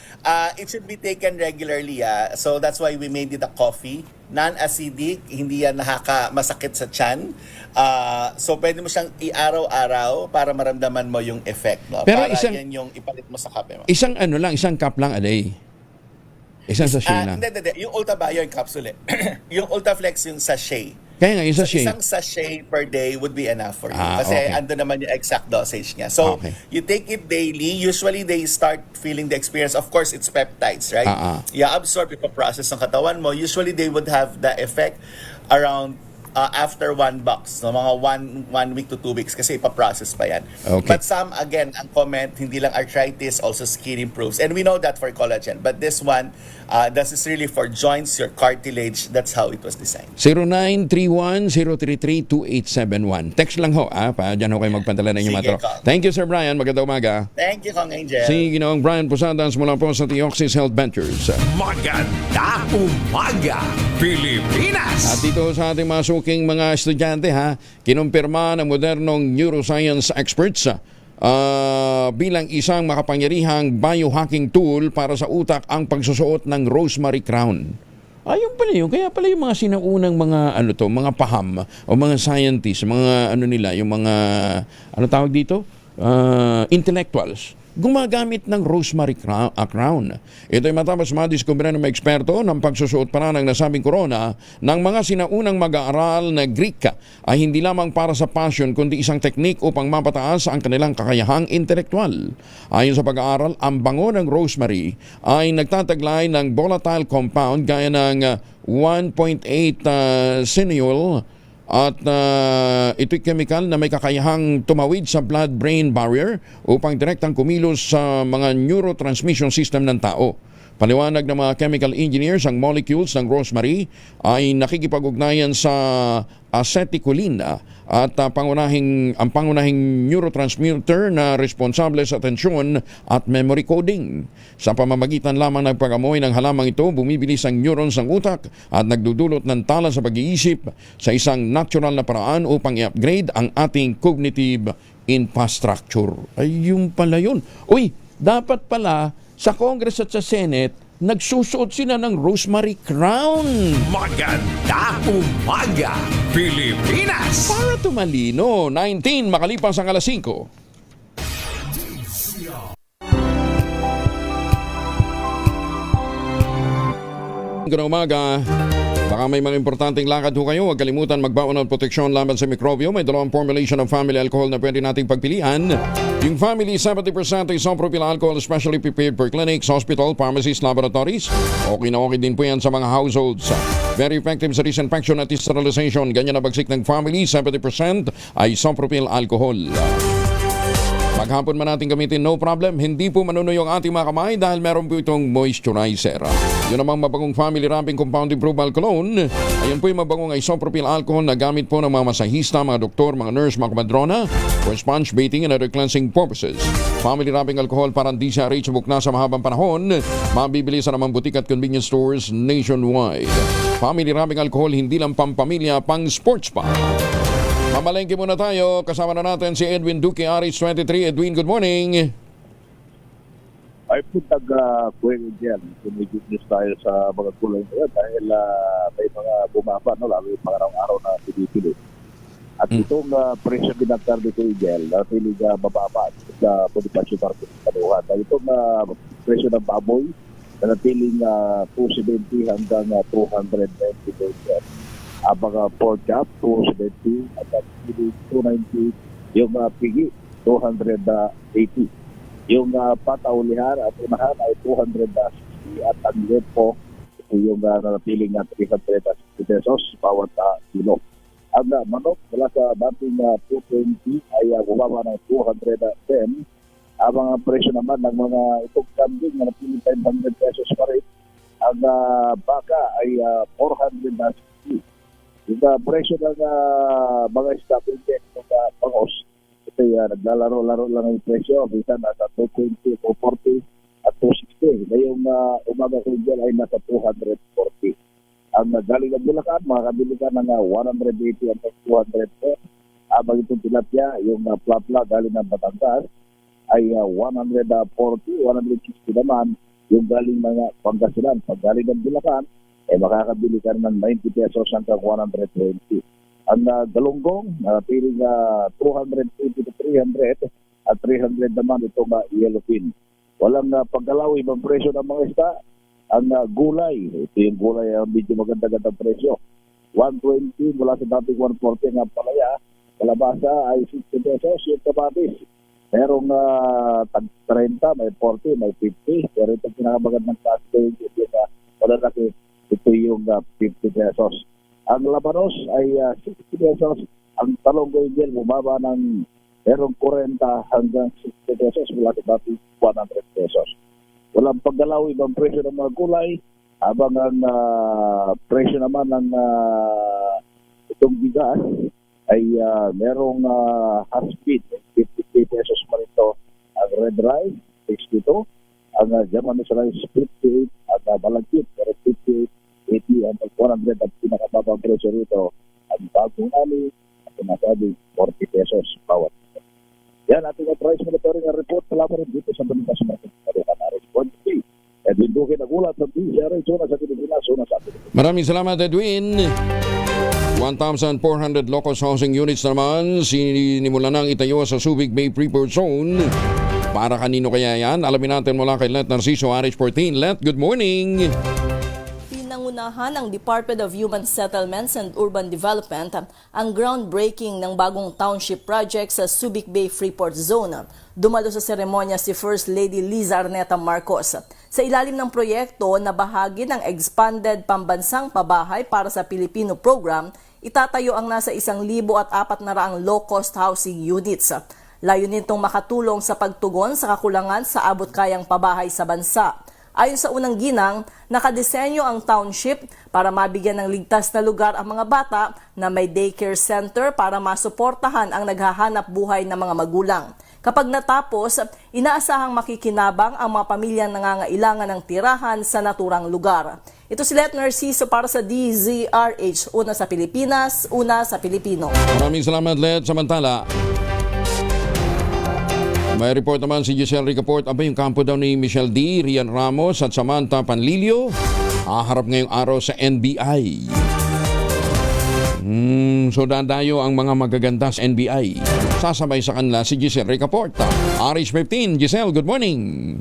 It should be taken regularly. So that's why we made it a coffee. Non-acidic, hindi yan masakit sa tiyan. So pwede mo siyang i-araw-araw para maramdaman mo yung effect. No? Pero para yan yung ipalit mo sa kape mo. Isang cup lang a day. Isang sachet lang. Hindi. Yung Ulta Bio yung capsule. Yung Ultaflex yung sachet. Kaya nga, yung sachet. Isang sachet per day would be enough for you. Kasi okay. ando naman yung exact dosage niya. So, you take it daily. Usually, they start feeling the experience. Of course, it's peptides, right? I-absorb, ipaprocess ng katawan mo. Usually, they would have the effect around after 1 box. So, mga 1 week to 2 weeks kasi ipaprocess pa yan. Okay. But some, again, ang comment, hindi lang arthritis, also skin improves. And we know that for collagen. But this one, this is really for joints, your cartilage. That's how it was designed. 0931-033-2871. Text lang ho, dyan ho kayo magpadala ng inyong matro. Thank you, Sir Brian. Magandang umaga. Thank you, Kong Angel. Si Ginoong Brian Posadas mula po sa Teoxys Health Ventures. Magandang umaga, Pilipinas! At dito sa ating masuking mga estudyante, kinumpirma ng modernong neuroscience experts bilang isang makapangyarihang biohacking tool para sa utak ang pagsusuot ng rosemary crown. Ayun pala yun. Kaya pala yung mga sinaunang mga mga paham o mga scientists, mga yung mga tawag dito? Intellectuals. Gumagamit ng rosemary crown. Ito ay matapos madiskubre ng mga eksperto ng pagsusuot para ng nasabing corona ng mga sinaunang mag-aaral na Greek ay hindi lamang para sa passion kundi isang teknik upang mapataas ang kanilang kakayahang intelektual. Ayon sa pag-aaral, ang bango ng rosemary ay nagtataglay ng volatile compound gaya ng 1.8 cineol at ito'y chemical na may kakayahang tumawid sa blood-brain barrier upang direktang kumilos sa mga neurotransmission system ng tao. Paliwanag ng mga chemical engineers, ang molecules ng rosemary ay nakikipag-ugnayan sa acetylcholine at ang pangunahing neurotransmitter na responsable sa atensyon at memory coding. Sa pamamagitan lamang ng pag-amoy ng halamang ito, bumibilis ang neurons ng utak at nagdudulot ng tala sa pag-iisip sa isang natural na paraan upang i-upgrade ang ating cognitive infrastructure. Ayun pala yun. Uy, dapat pala sa Congress at sa Senate, nagsusuot sila ng rosemary crown. Magandang umaga, Pilipinas! Para tumalino, 19 makalipas ang 5:00. Magandang umaga. Baka may mga importanteng lakad ho kayo. Huwag kalimutan magbaon ng proteksyon laban sa mikrobyo. May dalawang formulation ng family alcohol na pwede nating pagpilian. Yung family, 70% isopropyl alcohol specially prepared for clinics, hospital, pharmacies, laboratories. Okay na okay din po yan sa mga households. Very effective sa disinfection at sterilization. Ganyan na bagsik ng family, 70% ay isopropyl alcohol. Maghapon man natin gamitin, no problem. Hindi po manunoy ang ating mga kamay dahil meron po itong moisturizer. Yun namang mabangong family wrapping compound improved cologne. Ayun po yung mabangong isopropyl alcohol na gamit po ng mga masahista, mga doktor, mga nurse, mga kumadrona for sponge bathing and other cleansing purposes. Family wrapping alcohol parang di siya reachable na sa mahabang panahon. Mabibili sa namang butik at convenience stores nationwide. Family wrapping alcohol hindi lang pampamilya, pang sports pa. Mamalengke muna tayo. Kasama na natin si Edwin Duque, RH23. Edwin, good morning. Ay po taga-Kuwait dyan. Tumigit news tayo sa mga kulay ngayon dahil may mga bumaba, no? Lalo yung mga araw na pinipili. At itong presyo binagkar dito i-gel, natilig mababa sa Bonifacio Market Kaluhan. At itong presyo ng baboy, natiling 270 hanggang 290 pesos. Mga pork chop, 270 at 290. Yung pigi, 280. Yung pataulihan at unahan ay 260 at ang lepo, ito yung natiling 360 pesos bawat kilo. Ang manok mula sa dating 220 ay bumaba ng 210. Ang mga presyo naman ng mga itong kambing na natiling 500 pesos pa rin. Ang baka ay 460. Yung presyo ng mga stock index ng pangos, ito naglalaro-laro lang yung presyo. Bisa nasa 220, 240 at 260. Ngayong umaga ko dyan ay nasa 240. Ang galing ng Bulacan, makakabili ka ng 180 at 200. Abang itong tilapia, yung plapla galing ng Batangas, ay 140, 160 naman. Yung galing ng Pangasinan, pag galing ng Bulacan, makakabili ka ng 90 pesos hanggang 120. Ang galunggong, piling 280 to 300 at 300 naman itong yellowfin. Walang paggalaw, ibang presyo ng mga isda. Ang gulay, ito yung gulay, medyo maganda-ganda presyo. 120 mula sa dating 140 ang palaya. Kalabasa ay 60 pesos, yung kamatis. Merong 30, may 40, may 50. Pero ito pinakamagandang klase yung malalaki. Ito yung 50 pesos. Ang labanos ay 60 pesos. Ang talong goyngel bumaba ng merong 40 hanggang 60 pesos mula sa dati 100 pesos. Walang paggalaw ibang presyo ng mga gulay. Habang ang presyo naman ng itong bigas ay merong half-speed 50 pesos pa rin. Ang red rice 62. Ang Japanese rice 58 at balagkit 58, 80 at 100 at pinakababang presyo rito ang bagong ali at sinasabi 40 pesos bawat. Yan ating price monitoring report pala rin dito sa Bonifacio Market Kaluhan. Edwin Duque nagulat sa DZRH Zona sa Pilipinas, Zona sa Pilipinas. Maraming salamat, Edwin. 1,400 low-cost housing units naman sinimula nang itayo sa Subic Bay Freeport Zone. Para kanino kaya yan? Alamin natin mula kay Let Narciso, RH14. Let, good morning! Pinangunahan ng Department of Human Settlements and Urban Development ang groundbreaking ng bagong township project sa Subic Bay Freeport Zone. Dumalo sa seremonya si First Lady Liza Arneta Marcos. Sa ilalim ng proyekto na bahagi ng Expanded Pambansang Pabahay para sa Pilipino Program, itatayo ang nasa 1,400 low-cost housing units. Layunin nitong makatulong sa pagtugon sa kakulangan sa abot-kayang pabahay sa bansa. Ayon sa unang ginang, nakadesenyo ang township para mabigyan ng ligtas na lugar ang mga bata na may daycare center para masuportahan ang naghahanap buhay ng mga magulang. Kapag natapos, inaasahang makikinabang ang mga pamilyang nangangailangan ng tirahan sa naturang lugar. Ito si Let Narciso para sa DZRH, una sa Pilipinas, una sa Pilipino. Maraming salamat, Let. Samantala, may report naman si Giselle Ricaport. Aba, yung kampo daw ni Michelle D., Rian Ramos at Samantha Panlilio haharap ngayong araw sa NBI. So dadayo ang mga magaganda sa NBI. Sasabay sa kanila si Giselle Ricaport. RH15, Giselle, good morning.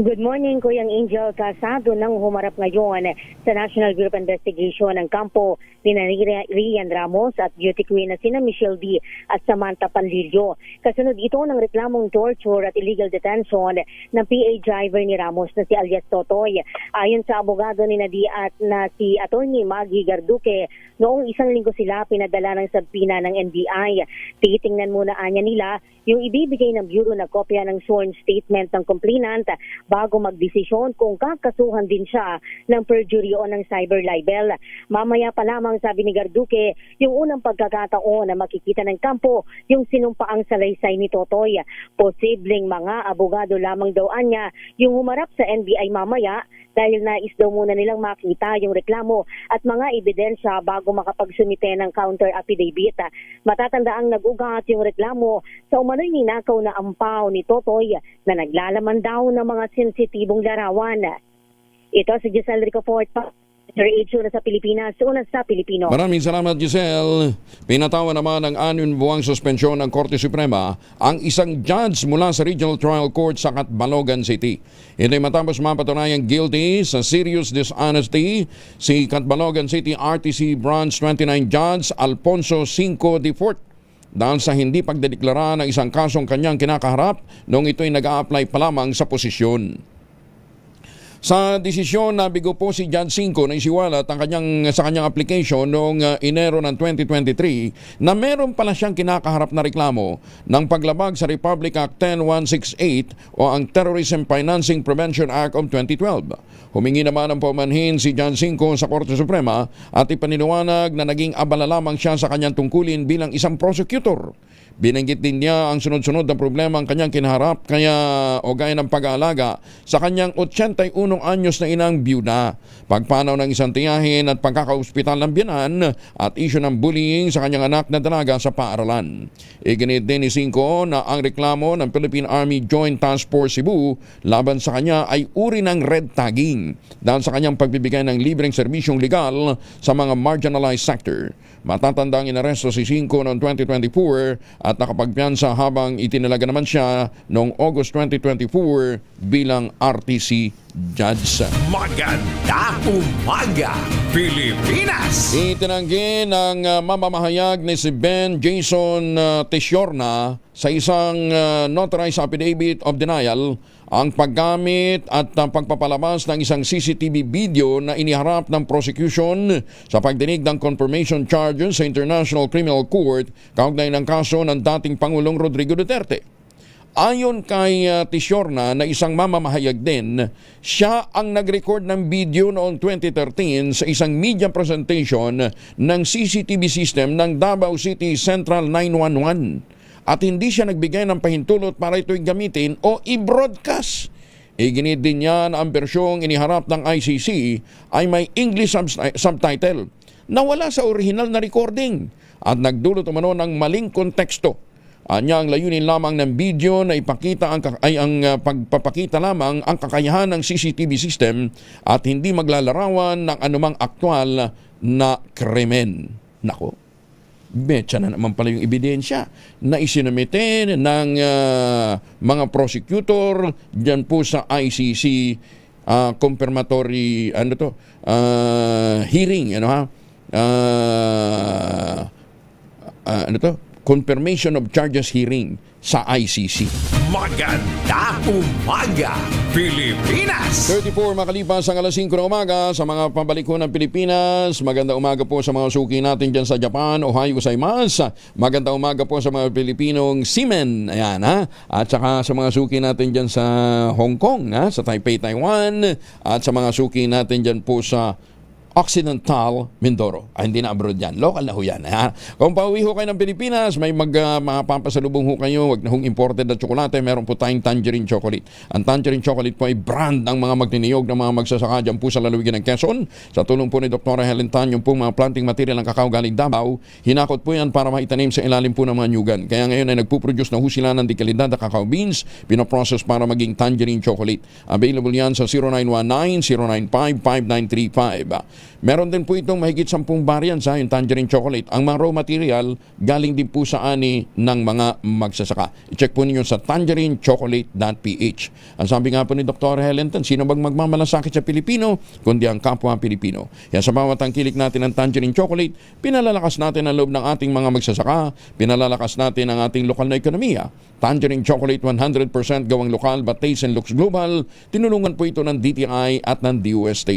Good morning, Kuyang Angel. Kasado nang humarap ngayon sa National Bureau of Investigation ang kampo ni Rian Ramos at beauty queen na sina Michelle D. at Samantha Panlilio. Kasunod ito ng reklamong torture at illegal detention ng PA driver ni Ramos na si alias Totoy. Ayon sa abogado ni D. at na si Attorney Maggie Garduque, noong 1 linggo sila pinadala ng sabpina ng NBI. Titingnan muna anya nila yung ibibigay ng Bureau na kopya ng sworn statement ng complainant bago magdesisyon kung kakasuhan din siya ng perjury o ng cyber libel. Mamaya pa lamang, sabi ni Garduque, yung unang pagkakataon na makikita ng kampo yung sinumpaang salaysay ni Totoy. Posibleng mga abogado lamang daw anya yung humarap sa NBI mamaya dahil nais daw muna nilang makita yung reklamo at mga ebidensya bago makapagsumite ng counter affidavit. Matatanda ang nag-ugat yung reklamo sa umano'y ninakaw na ampaw ni Totoy na naglalaman daw ng mga sensitibong larawan. Ito si Giselle Ricofort, na sa Pilipinas, una sa Pilipino. Maraming salamat, Giselle. Pinatawa naman ng 6 buwang suspensyon ng Korte Suprema ang isang judge mula sa Regional Trial Court sa Catbalogan City. Ito ay matapos mapatunayang guilty sa serious dishonesty si Catbalogan City RTC Branch 29 Judge Alfonso Cinco de Fort dahil sa hindi pagdedeklara ng isang kasong kanyang kinakaharap noong ito'y nag-a-apply pa lamang sa posisyon. Sa desisyon, nabigo po si Judge Cinco na isiwalat sa kanyang application noong Enero ng 2023 na meron pala siyang kinakaharap na reklamo ng paglabag sa Republic Act 10168 o ang Terrorism Financing Prevention Act of 2012. Humingi naman ng paumanhin si Judge Cinco sa Korte Suprema at ipaniwanag na naging abala lamang siya sa kanyang tungkulin bilang isang prosecutor. Binanggit din niya ang sunod-sunod na problema ang kanyang kinaharap gaya ng pag-aalaga sa kanyang 81 anyos na inang byuda, pagpanaw ng isang tiyahin at pagkakaospital ng biyanan at isyu ng bullying sa kanyang anak na dalaga sa paaralan. Iginit din ni Cinco na ang reklamo ng Philippine Army Joint Task Force Cebu laban sa kanya ay uri ng red tagging dahil sa kanyang pagbibigay ng libreng serbisyong legal sa mga marginalized sector. Matatandang inaresto si Cinco noong 2024 at nakapagpiyansa habang itinalaga naman siya noong August 2024 bilang RTC Judge. Magandang umaga, Pilipinas! Itinanggi ng mamamahayag ni si Ben Jason Tesiorna sa isang notarized affidavit of denial ang paggamit at pagpapalabas ng isang CCTV video na iniharap ng prosecution sa pagdinig ng confirmation charges sa International Criminal Court kaugnay ng kaso ng dating Pangulong Rodrigo Duterte. Ayon kay Tesiorna na isang mamamahayag din, siya ang nag-record ng video noong 2013 sa isang media presentation ng CCTV system ng Davao City Central 911 at hindi siya nagbigay ng pahintulot para ito'y gamitin o i-broadcast. Iginit din niya na ang bersyong iniharap ng ICC ay may English subtitle na wala sa original na recording at nagdulot umano ng maling konteksto. Anya ang layunin lamang ng video na ipakita pagpapakita lamang ang kakayahan ng CCTV system at hindi maglalarawan ng anumang aktwal na krimen. Nako, betsa na naman pala yung ebidensya na isinumite ng mga prosecutor dyan po sa ICC confirmatory hearing, confirmation of charges hearing sa ICC. Magandang umaga, Pilipinas! 34 makalipas ang alas 5 ng umaga sa mga pabalik ko ng Pilipinas. Magandang umaga po sa mga suki natin dyan sa Japan. Ohayo gozaimasu. Magandang umaga po sa mga Pilipinong seamen. Ayan, ha? At saka sa mga suki natin dyan sa Hong Kong, ha? Sa Taipei, Taiwan. At sa mga suki natin dyan po sa Occidental Mindoro. Hindi na abroad yan. Local na ho yan. Ha? Kung pauwi ho kayo ng Pilipinas, may mapapasalubong ho kayo. Wag na hong imported na tsokolate. Meron po tayong tangerine chocolate. Ang tangerine chocolate po ay brand ng mga magniniyog ng mga magsasaka dyan po sa lalawigan ng Quezon. Sa tulong po ni Dr. Helen Tan, yung po mga planting material ng kakao galing Davao, hinakot po yan para maitanim sa ilalim po ng mga nyugan. Kaya ngayon ay nagpuproduce na ho sila ng dekalidad na kakao beans, pinoprocess para maging tangerine chocolate. Available yan sa 0919-095-5935. Meron din po itong mahigit 10 variants yung tangerine chocolate. Ang mga raw material galing din po sa ani ng mga magsasaka. I-check po ninyo sa tangerinechocolate.ph. Ang sabi nga po ni Dr. Helen Tan, sino bang magmamalasakit sa Pilipino kundi ang kapwa Pilipino. Yan sa bawat tangkilik natin ng tangerine chocolate, pinalalakas natin ang loob ng ating mga magsasaka, pinalalakas natin ang ating lokal na ekonomiya. Tangerine chocolate 100% gawang lokal but taste and looks global. Tinulungan po ito ng DTI at ng DOST.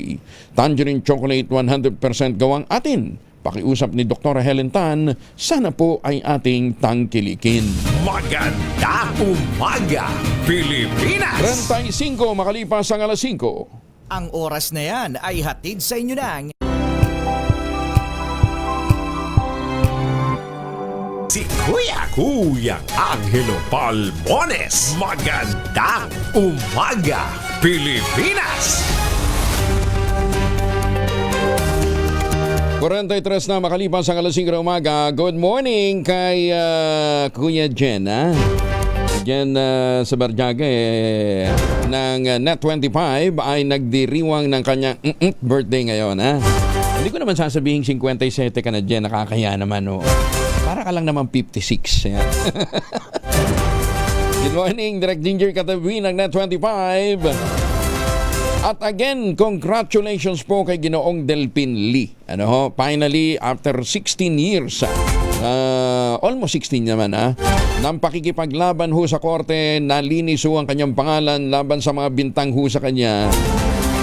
Tangerine chocolate 100% gawang atin. Pakiusap ni Dr. Helen Tan, sana po ay ating tangkilikin. Magandang umaga, Pilipinas! 35 makalipas ang alas 5. Ang oras na yan ay hatid sa inyo ng si Kuya Angelo Palmones. Magandang umaga, Pilipinas! 43 na makalipas ang alas 5 ng umaga. Good morning kay Kuya Jen. Jen sa Barjaga ng Net25 ay nagdiriwang ng kanyang birthday ngayon. Hindi ko naman sasabihin 57 ka na, Jen. Nakakaya naman. Para ka lang naman 56. Yan. Good morning, Direct Ginger Katabi ng Net25. At again, congratulations po kay Ginoong Delpin Lee. Finally, after 16 years, almost 16 naman, ng pakikipaglaban ho sa korte, nalinis ho ang kanyang pangalan laban sa mga bintang ho sa kanya.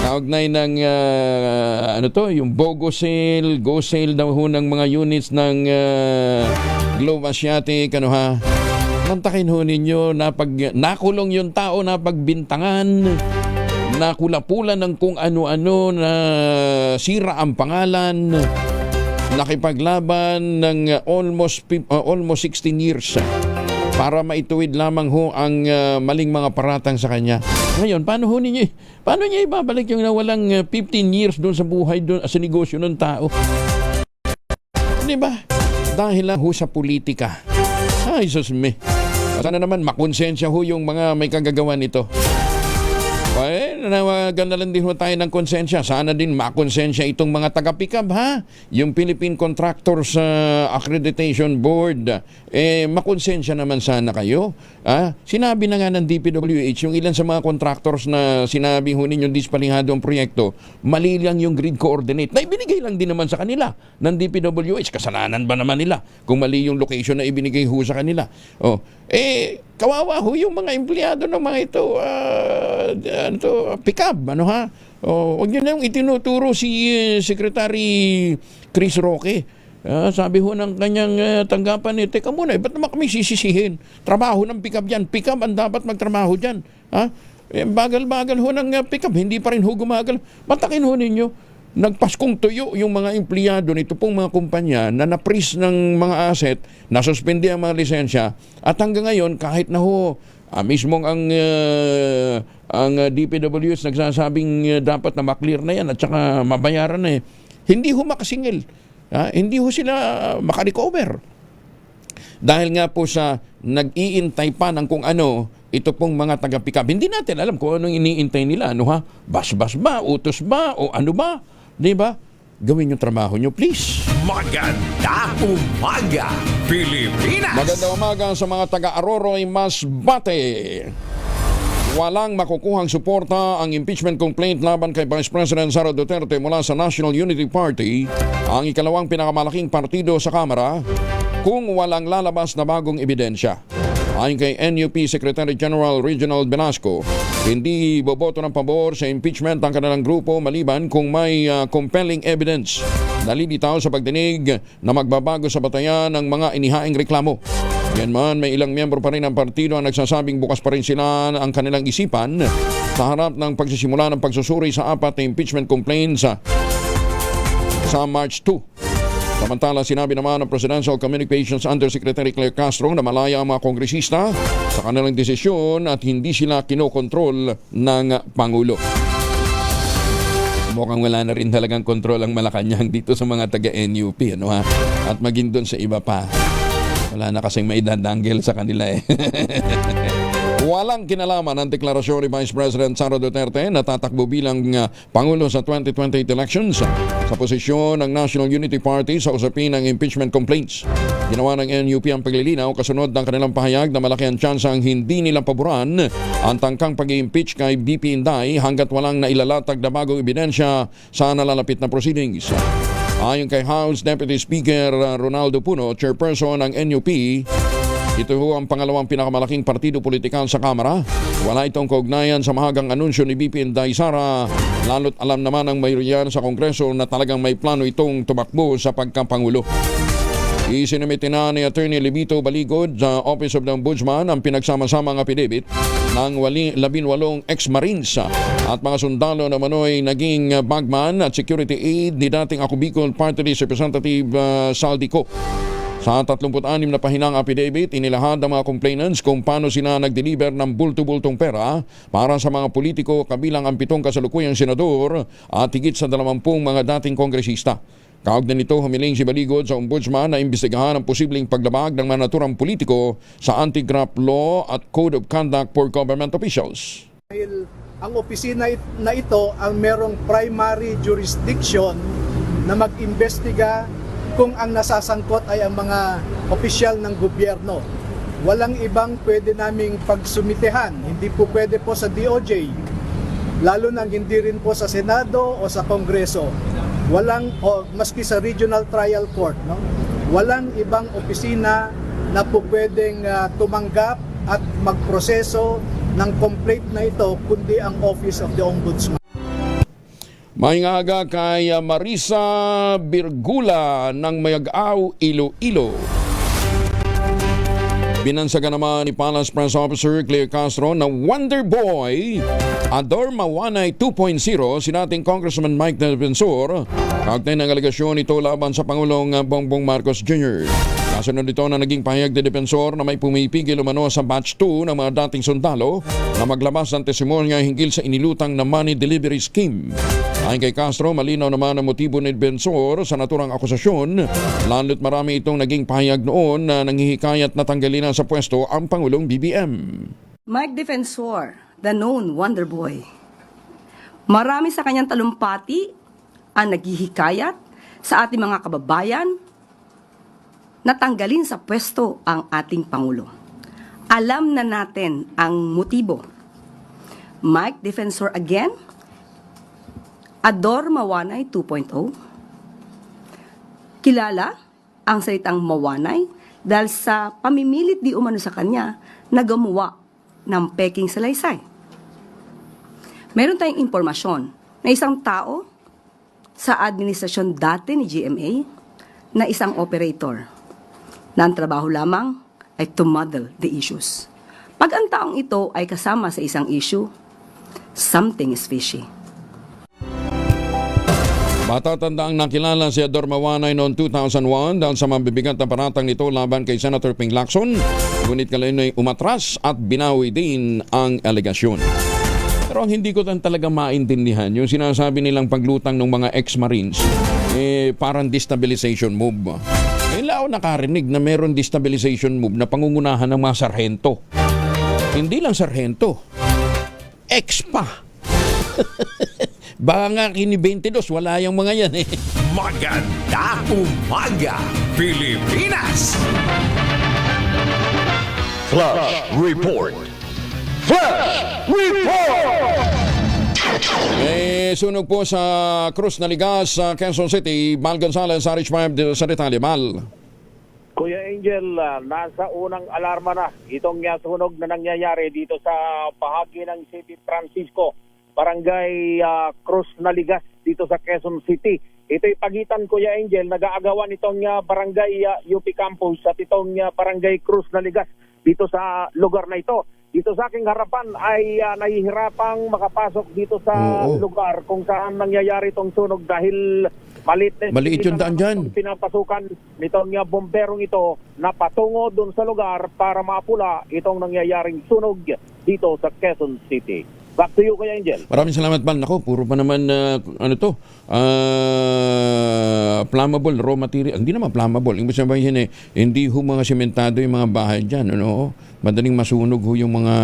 Kaugnay ng, yung BOGO sale, go sale daw ho ng mga units ng Globe Asiatic, Mantakin ho ninyo, nakulong yung tao na pagbintangan, nakulapulan ng kung ano-ano na sira ang pangalan, nakipaglaban ng almost 16 years para maituwid lamang ho ang maling mga paratang sa kanya. Ngayon, paano niya ibabalik yung nawalang 15 years doon sa buhay, doon sa negosyo ng tao? Di ba? Dahil lang ho sa politika. Ay, sus me. Sana naman makonsensya ho yung mga may kagagawa nito. Nanawagan na lang din ho tayo ng konsensya. Sana din makonsensya itong mga taga-pickup, yung Philippine Contractors Accreditation Board. Makonsensya naman sana kayo. Sinabi na nga ng DPWH, yung ilan sa mga contractors na sinabi ho ninyong dispalihado ang proyekto, mali lang yung grid coordinate. Na ibinigay lang din naman sa kanila ng DPWH. Kasalanan ba naman nila kung mali yung location na ibinigay ho sa kanila? Kawawa ho yung mga empleyado ng mga ito, pick-up, huwag nyo na yung itinuturo si Secretary Chris Roque. Sabi ho ng kanyang tanggapan, teka muna, ba't naman kami sisisihin? Trabaho ng pick-up yan. Pick-up ang dapat magtrabaho dyan. Bagal-bagal ho ng pick-up, hindi pa rin ho gumagal. Matakin ho ninyo. Nagpaskong tuyo yung mga empleyado nito pong mga kumpanya na na-freeze ng mga asset, nasuspende ang mga lisensya, at hanggang ngayon kahit na ho mismong ang DPWH nagsasabing dapat na maklear na yan at saka mabayaran na hindi ho makasingil, hindi ho sila makarecover dahil nga po sa nag-iintay pa ng kung ano ito pong mga taga-pickup. Hindi natin alam kung anong iniintay nila, bas-bas ba, utos ba, o ano ba. Diba? Gawin yung trabaho nyo, please. Magandang umaga, Pilipinas! Magandang umaga sa mga taga-Aroroy, Masbate. Walang makukuhang suporta ang impeachment complaint laban kay Vice President Sara Duterte mula sa National Unity Party, ang ikalawang pinakamalaking partido sa Kamara, kung walang lalabas na bagong ebidensya. Ayon kay NUP Secretary General Reginald Velasco, hindi boboto ng pabor sa impeachment ang kanilang grupo maliban kung may compelling evidence. Nalilitaw sa pagdinig na magbabago sa batayan ng mga inihaing reklamo. Yan man, may ilang miyembro pa rin ng partido ang nagsasabing bukas pa rin sila ang kanilang isipan sa harap ng pagsisimula ng pagsusuri sa 4 na impeachment complaints sa March 2. Samantala, sinabi naman ng Presidential Communications Undersecretary Claire Castro na malaya ang mga kongresista sa kanilang desisyon at hindi sila kinokontrol ng Pangulo. Mukhang wala na rin talagang kontrol ang Malacanang dito sa mga taga-NUP. At maging doon sa iba pa. Wala na kasing maidadanggel sa kanila . Walang kinalaman ang deklarasyon ni Vice President Sara Duterte na tatakbo bilang Pangulo sa 2028 elections sa posisyon ng National Unity Party sa usapin ng impeachment complaints. Ginawa ng NUP ang paglilinaw kasunod ng kanilang pahayag na malaki ang tsansang hindi nila paboran ang tangkang pag-impeach kay BP Inday hanggat walang nailalatag na bagong ebidensya sa nalalapit na proceedings. Ayon kay House Deputy Speaker Ronaldo Puno, chairperson ng NUP, ito ho ang pangalawang pinakamalaking partido politikal sa Kamara. Wala itong kaugnayan sa mahagang anunsyo ni BP Inday Sara, lalo't alam naman ng mayroon sa Kongreso na talagang may plano itong tumakbo sa pagkapangulo. Isinamit na ni Attorney Libito Baligod sa Office of the Ombudsman ang pinagsama-samang affidavit ng 18 ex-Marines at mga sundalo na manoy naging bagman at security aid ni dating Ako Bicol Party List Representative Saldico. Sa 36 na pahinang affidavit, inilahad ng mga complainants kung paano sila nag-deliver ng bulto-bultong pera para sa mga politiko kabilang ang 7 kasalukuyang senador at higit sa 20 mga dating kongresista. Kaugnay nito, humiling si Baligod sa Ombudsman na imbestigahan ang posibleng paglabag ng mga naturang politiko sa anti-graft law at Code of Conduct for Government Officials. Dahil ang opisina na ito ang merong primary jurisdiction na mag-imbestiga kung ang nasasangkot ay ang mga opisyal ng gobyerno. Walang ibang pwede naming pagsumitehan. Hindi po pwede po sa DOJ, lalo na hindi rin po sa Senado o sa Kongreso. Walang, o maski sa Regional Trial Court, no? Walang ibang opisina na po pwedeng tumanggap at magproseso ng complaint na ito kundi ang Office of the Ombudsman. May ngaga kay Marisa Birgula ng Mayag-aw, Iloilo. Binansagan naman ni Palace Press Officer Claire Castro na Wonder Boy Ador Mawanay 2.0 si dating Congressman Mike Defensor kaugnay ng alegasyon ito laban sa Pangulong Bongbong Marcos Jr. Kasunod ito na naging pahayag ni Defensor na may pumipigil umano sa batch 2 ng mga dating sundalo na maglabas ng testimonya hinggil sa inilutang na money delivery scheme. Ayon kay Castro, malinaw naman ang motibo ni Defensor sa naturang akusasyon, lalo't marami itong naging pahayag noon na nanghihikayat na tanggalin na sa pwesto ang Pangulong BBM. Mike Defensor, the known Wonder Boy. Marami sa kanyang talumpati ang naghihikayat sa ating mga kababayan na tanggalin sa pwesto ang ating Pangulo. Alam na natin ang motibo. Mike Defensor again, Ador Mawanay 2.0. Kilala ang salitang Mawanay dahil sa pamimilit di umano sa kanya na gumawa ng peking salaysay. Meron tayong impormasyon na isang tao sa administrasyon dati ni GMA na isang operator na ang trabaho lamang ay to muddle the issues. Pag ang taong ito ay kasama sa isang issue, something is fishy. Matatandaang nakilala si Ador Mawanay noong 2001 dahil sa mabibigat na paratang nito laban kay Senator Ping Lacson. Ngunit kalino'y umatras at binawi din ang alegasyon. Pero ang hindi ko talaga maintindihan, yung sinasabi nilang paglutang ng mga ex-Marines, parang destabilization move. Kailan ako nakarinig na meron destabilization move na pangungunahan ng mga sarhento. Hindi lang sarhento, ex pa. Baka nga kini 22, wala yung mga yan eh. Magandang umaga, Pilipinas! Flash Report. Flash Report! Sunog po sa Cruz Naligas sa Quezon City. Mal Gonzalez, RH5 sa detalye. Mal. Kuya Angel, nasa unang alarma na itong sunog na nangyayari dito sa bahagi ng City Francisco, Barangay Cruz Naligas dito sa Quezon City. Ito'y pagitan, Kuya Angel, nag-aagawan itong Barangay UP Campus at itong Barangay Cruz Naligas dito sa lugar na ito. Dito sa aking harapan ay nahihirapang makapasok dito sa lugar kung saan nangyayari itong sunog dahil maliit yung daan dyan. Pinapasukan nitong bomberong ito na patungo dun sa lugar para mapula itong nangyayaring sunog dito sa Quezon City. Back to you, Kuya Angel. Maraming salamat, Bal. Nako, puro pa naman, flammable, raw material. Hindi naman flammable. Ibig sabihin hindi ho mga sementado yung mga bahay dyan. Ano? Madaling masunog ho yung mga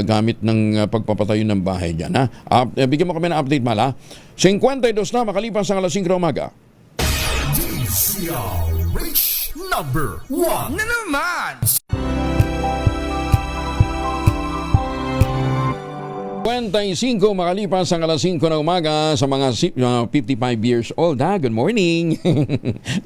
gamit ng pagpapatayo ng bahay dyan. Ha? Bigyan mo kami ng update, Bal. Ha? 52 na, makalipas ang alas 5 umaga. DCRH number 1 na naman. 25 makalipas ang alas 5 na umaga sa mga 55 years old. Good morning!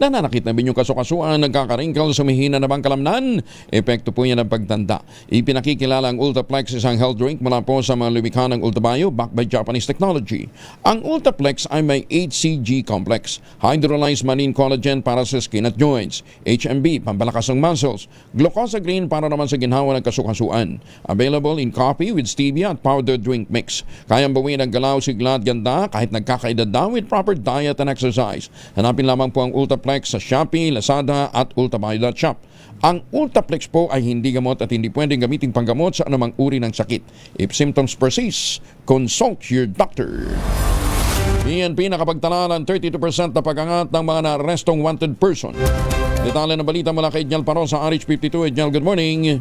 Nananakit na binyong kasukasuan, nagkakaringkal, sumihina na bang kalamnan? Epekto po yan ng pagtanda. Ipinakikilala ang Ultaplex, isang health drink mula po sa mga lumikha ng Ultabio, backed by Japanese technology. Ang Ultaplex ay may HCG complex, hydrolyzed marine collagen para sa skin at joints, HMB, pampalakas ng muscles, glucosagreen para naman sa ginhawa ng kasukasuan. Available in coffee with stevia at powdered drink mix. Kayang bawiin ang galaw, sigla at ganda kahit nagkakaedad daw with proper diet and exercise. Hanapin lamang po ang Ultaplex sa Shopee, Lazada at ultabio.shop. Ang Ultaplex po ay hindi gamot at hindi pwedeng gamitin panggamot sa anumang uri ng sakit. If symptoms persist, consult your doctor. PNP nakapagtala ng 32% na pag-angat ng mga naarestong wanted person. Detalye ng balita mula kay Edniel Paron sa RH52. Edniel, good morning.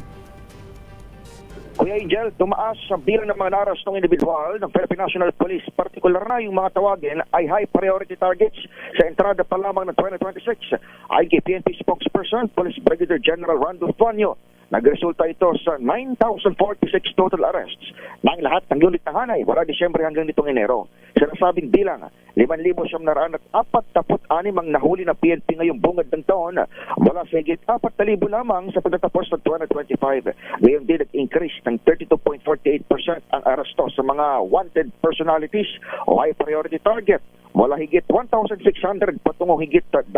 Kuya Angel, tumaas sa bilang ng mga narastong individual ng Philippine National Police. Partikular na yung mga tawagin ay high priority targets sa entrada pa lamang ng 2026. Ayon kay PNP spokesperson, Police Brigadier General Randolph Tuanyo, nagresulta ito sa 9,046 total arrests ng lahat ng unit ng hanay mula Disyembre hanggang nitong Enero. Sinasabing bilang 5,746 ang nahuli ng PNP ngayong bungad ng taon mula sa higit 4,000 lamang sa pagtatapos ng 2025. Ngayon din nag-increase ng 32.48% ang aresto sa mga wanted personalities o high priority target mula higit 1,600 patungong higit 2,000.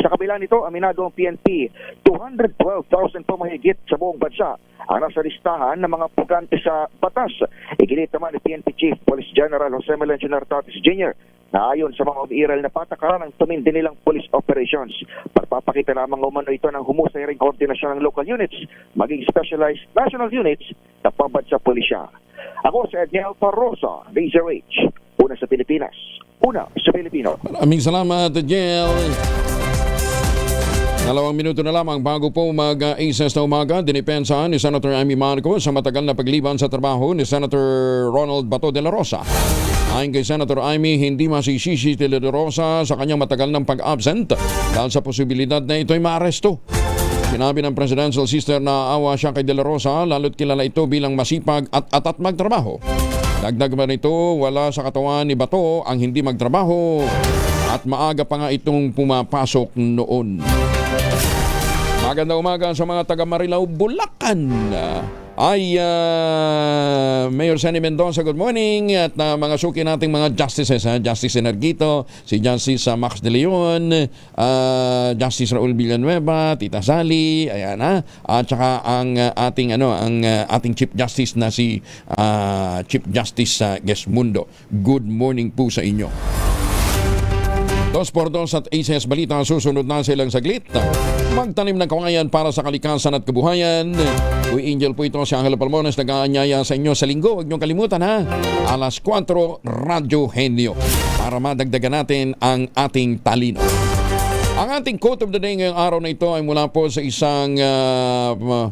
Sa kabila nito, aminado ang PNP, 212,000 pa mahigit sa buong bansa ang nasa listahan ng mga pugante sa batas. Iginit naman ni PNP Chief Police General Jose Melencio Nartatis Jr. na ayon sa mga umiiral na patakaran ng tumindi nilang police operations. Pagpapakita lamang umano ito ng humusay ring koordinasyon ng local units, maging specialized national units na pabad sa pulisya. Ako si Edniel Parrosa, DZRH, una sa Pilipinas, una sa Pilipino. Maraming salamat, Edniel. 2 minuto na lamang bago po mag-ACES na umaga, dinipensahan ni Senator Amy Marcos sa matagal na pagliban sa trabaho ni Senator Ronald Bato de la Rosa. Ayon kay Senator Amy, hindi masisisi de la Rosa sa kanyang matagal ng pag-absent dahil sa posibilidad na ito'y maaresto. Sinabi ng presidential sister na awa siya kay de la Rosa, lalo't kilala ito bilang masipag at atat magtrabaho. Dagdag pa nito, wala sa katawan ni Bato ang hindi magtrabaho at maaga pa nga itong pumapasok noon. Magandang umaga sa mga taga Marilao, Bulacan. Mayor Sunny Mendoza, good morning. At mga suki nating mga justices, Justice Energito, si Justice Max De Leon, Justice Raul Villanueva, Tita Sally, ayan at saka ang ating Chief Justice na si Chief Justice Gesmundo. Good morning po sa inyo. 2x2 at ACS Balita, susunod na silang saglit. Magtanim ng kawayan para sa kalikasan at kabuhayan. Uy, Angel po ito, si Angelo Palmones, nag-aanyaya sa inyo sa linggo. Huwag niyong kalimutan alas 4, Radyo Henyo, para madagdagan natin ang ating talino. Ang ating quote of the day ngayong araw na ito ay mula po sa isang ano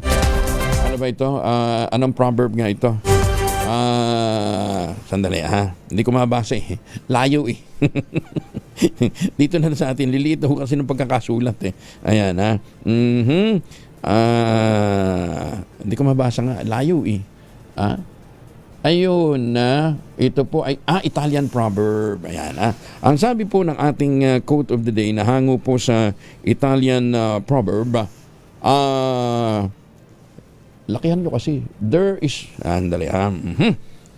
ba ito? Anong proverb nga ito? Sandali hindi ko mabasa layo dito na sa atin, lilito kasi ng pagkakasulat ayan hindi ko mabasa nga, layo ayun ito po ay Italian proverb, ayan ang sabi po ng ating quote of the day na hango po sa Italian proverb, lakihan nyo kasi, there is sandali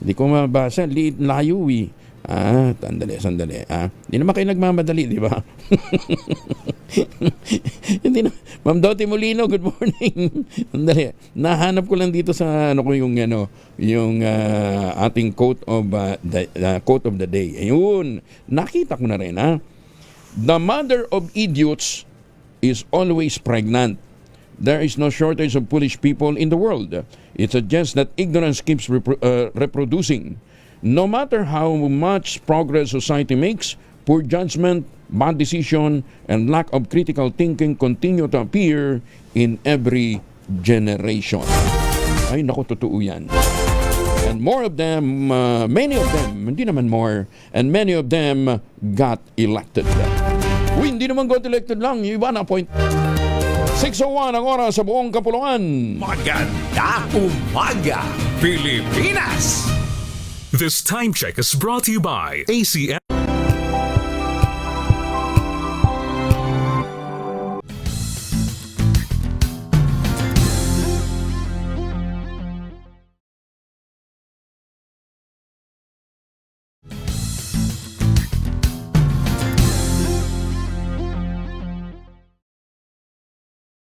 hindi ko mabasa, layo sandali hindi naman kayo nagmamadali, di ba? Hindi na. Ma'am Dottie Molino, good morning. Sandali, nahanap ko lang dito sa yung ating quote of the day. Ayun, nakita ko na rin The mother of idiots is always pregnant. there is no shortage of foolish people in the world. It suggests that ignorance keeps reproducing. No matter how much progress society makes, poor judgment, bad decision, and lack of critical thinking continue to appear in every generation. Ay, naku, totoo yan. And more of them, many of them, hindi naman more, and many of them got elected. Uy, hindi naman got elected lang, yung iba na point. 6:01 ang oras sa buong kapuluan. Maganda umaga, Pilipinas! This time check is brought to you by ACS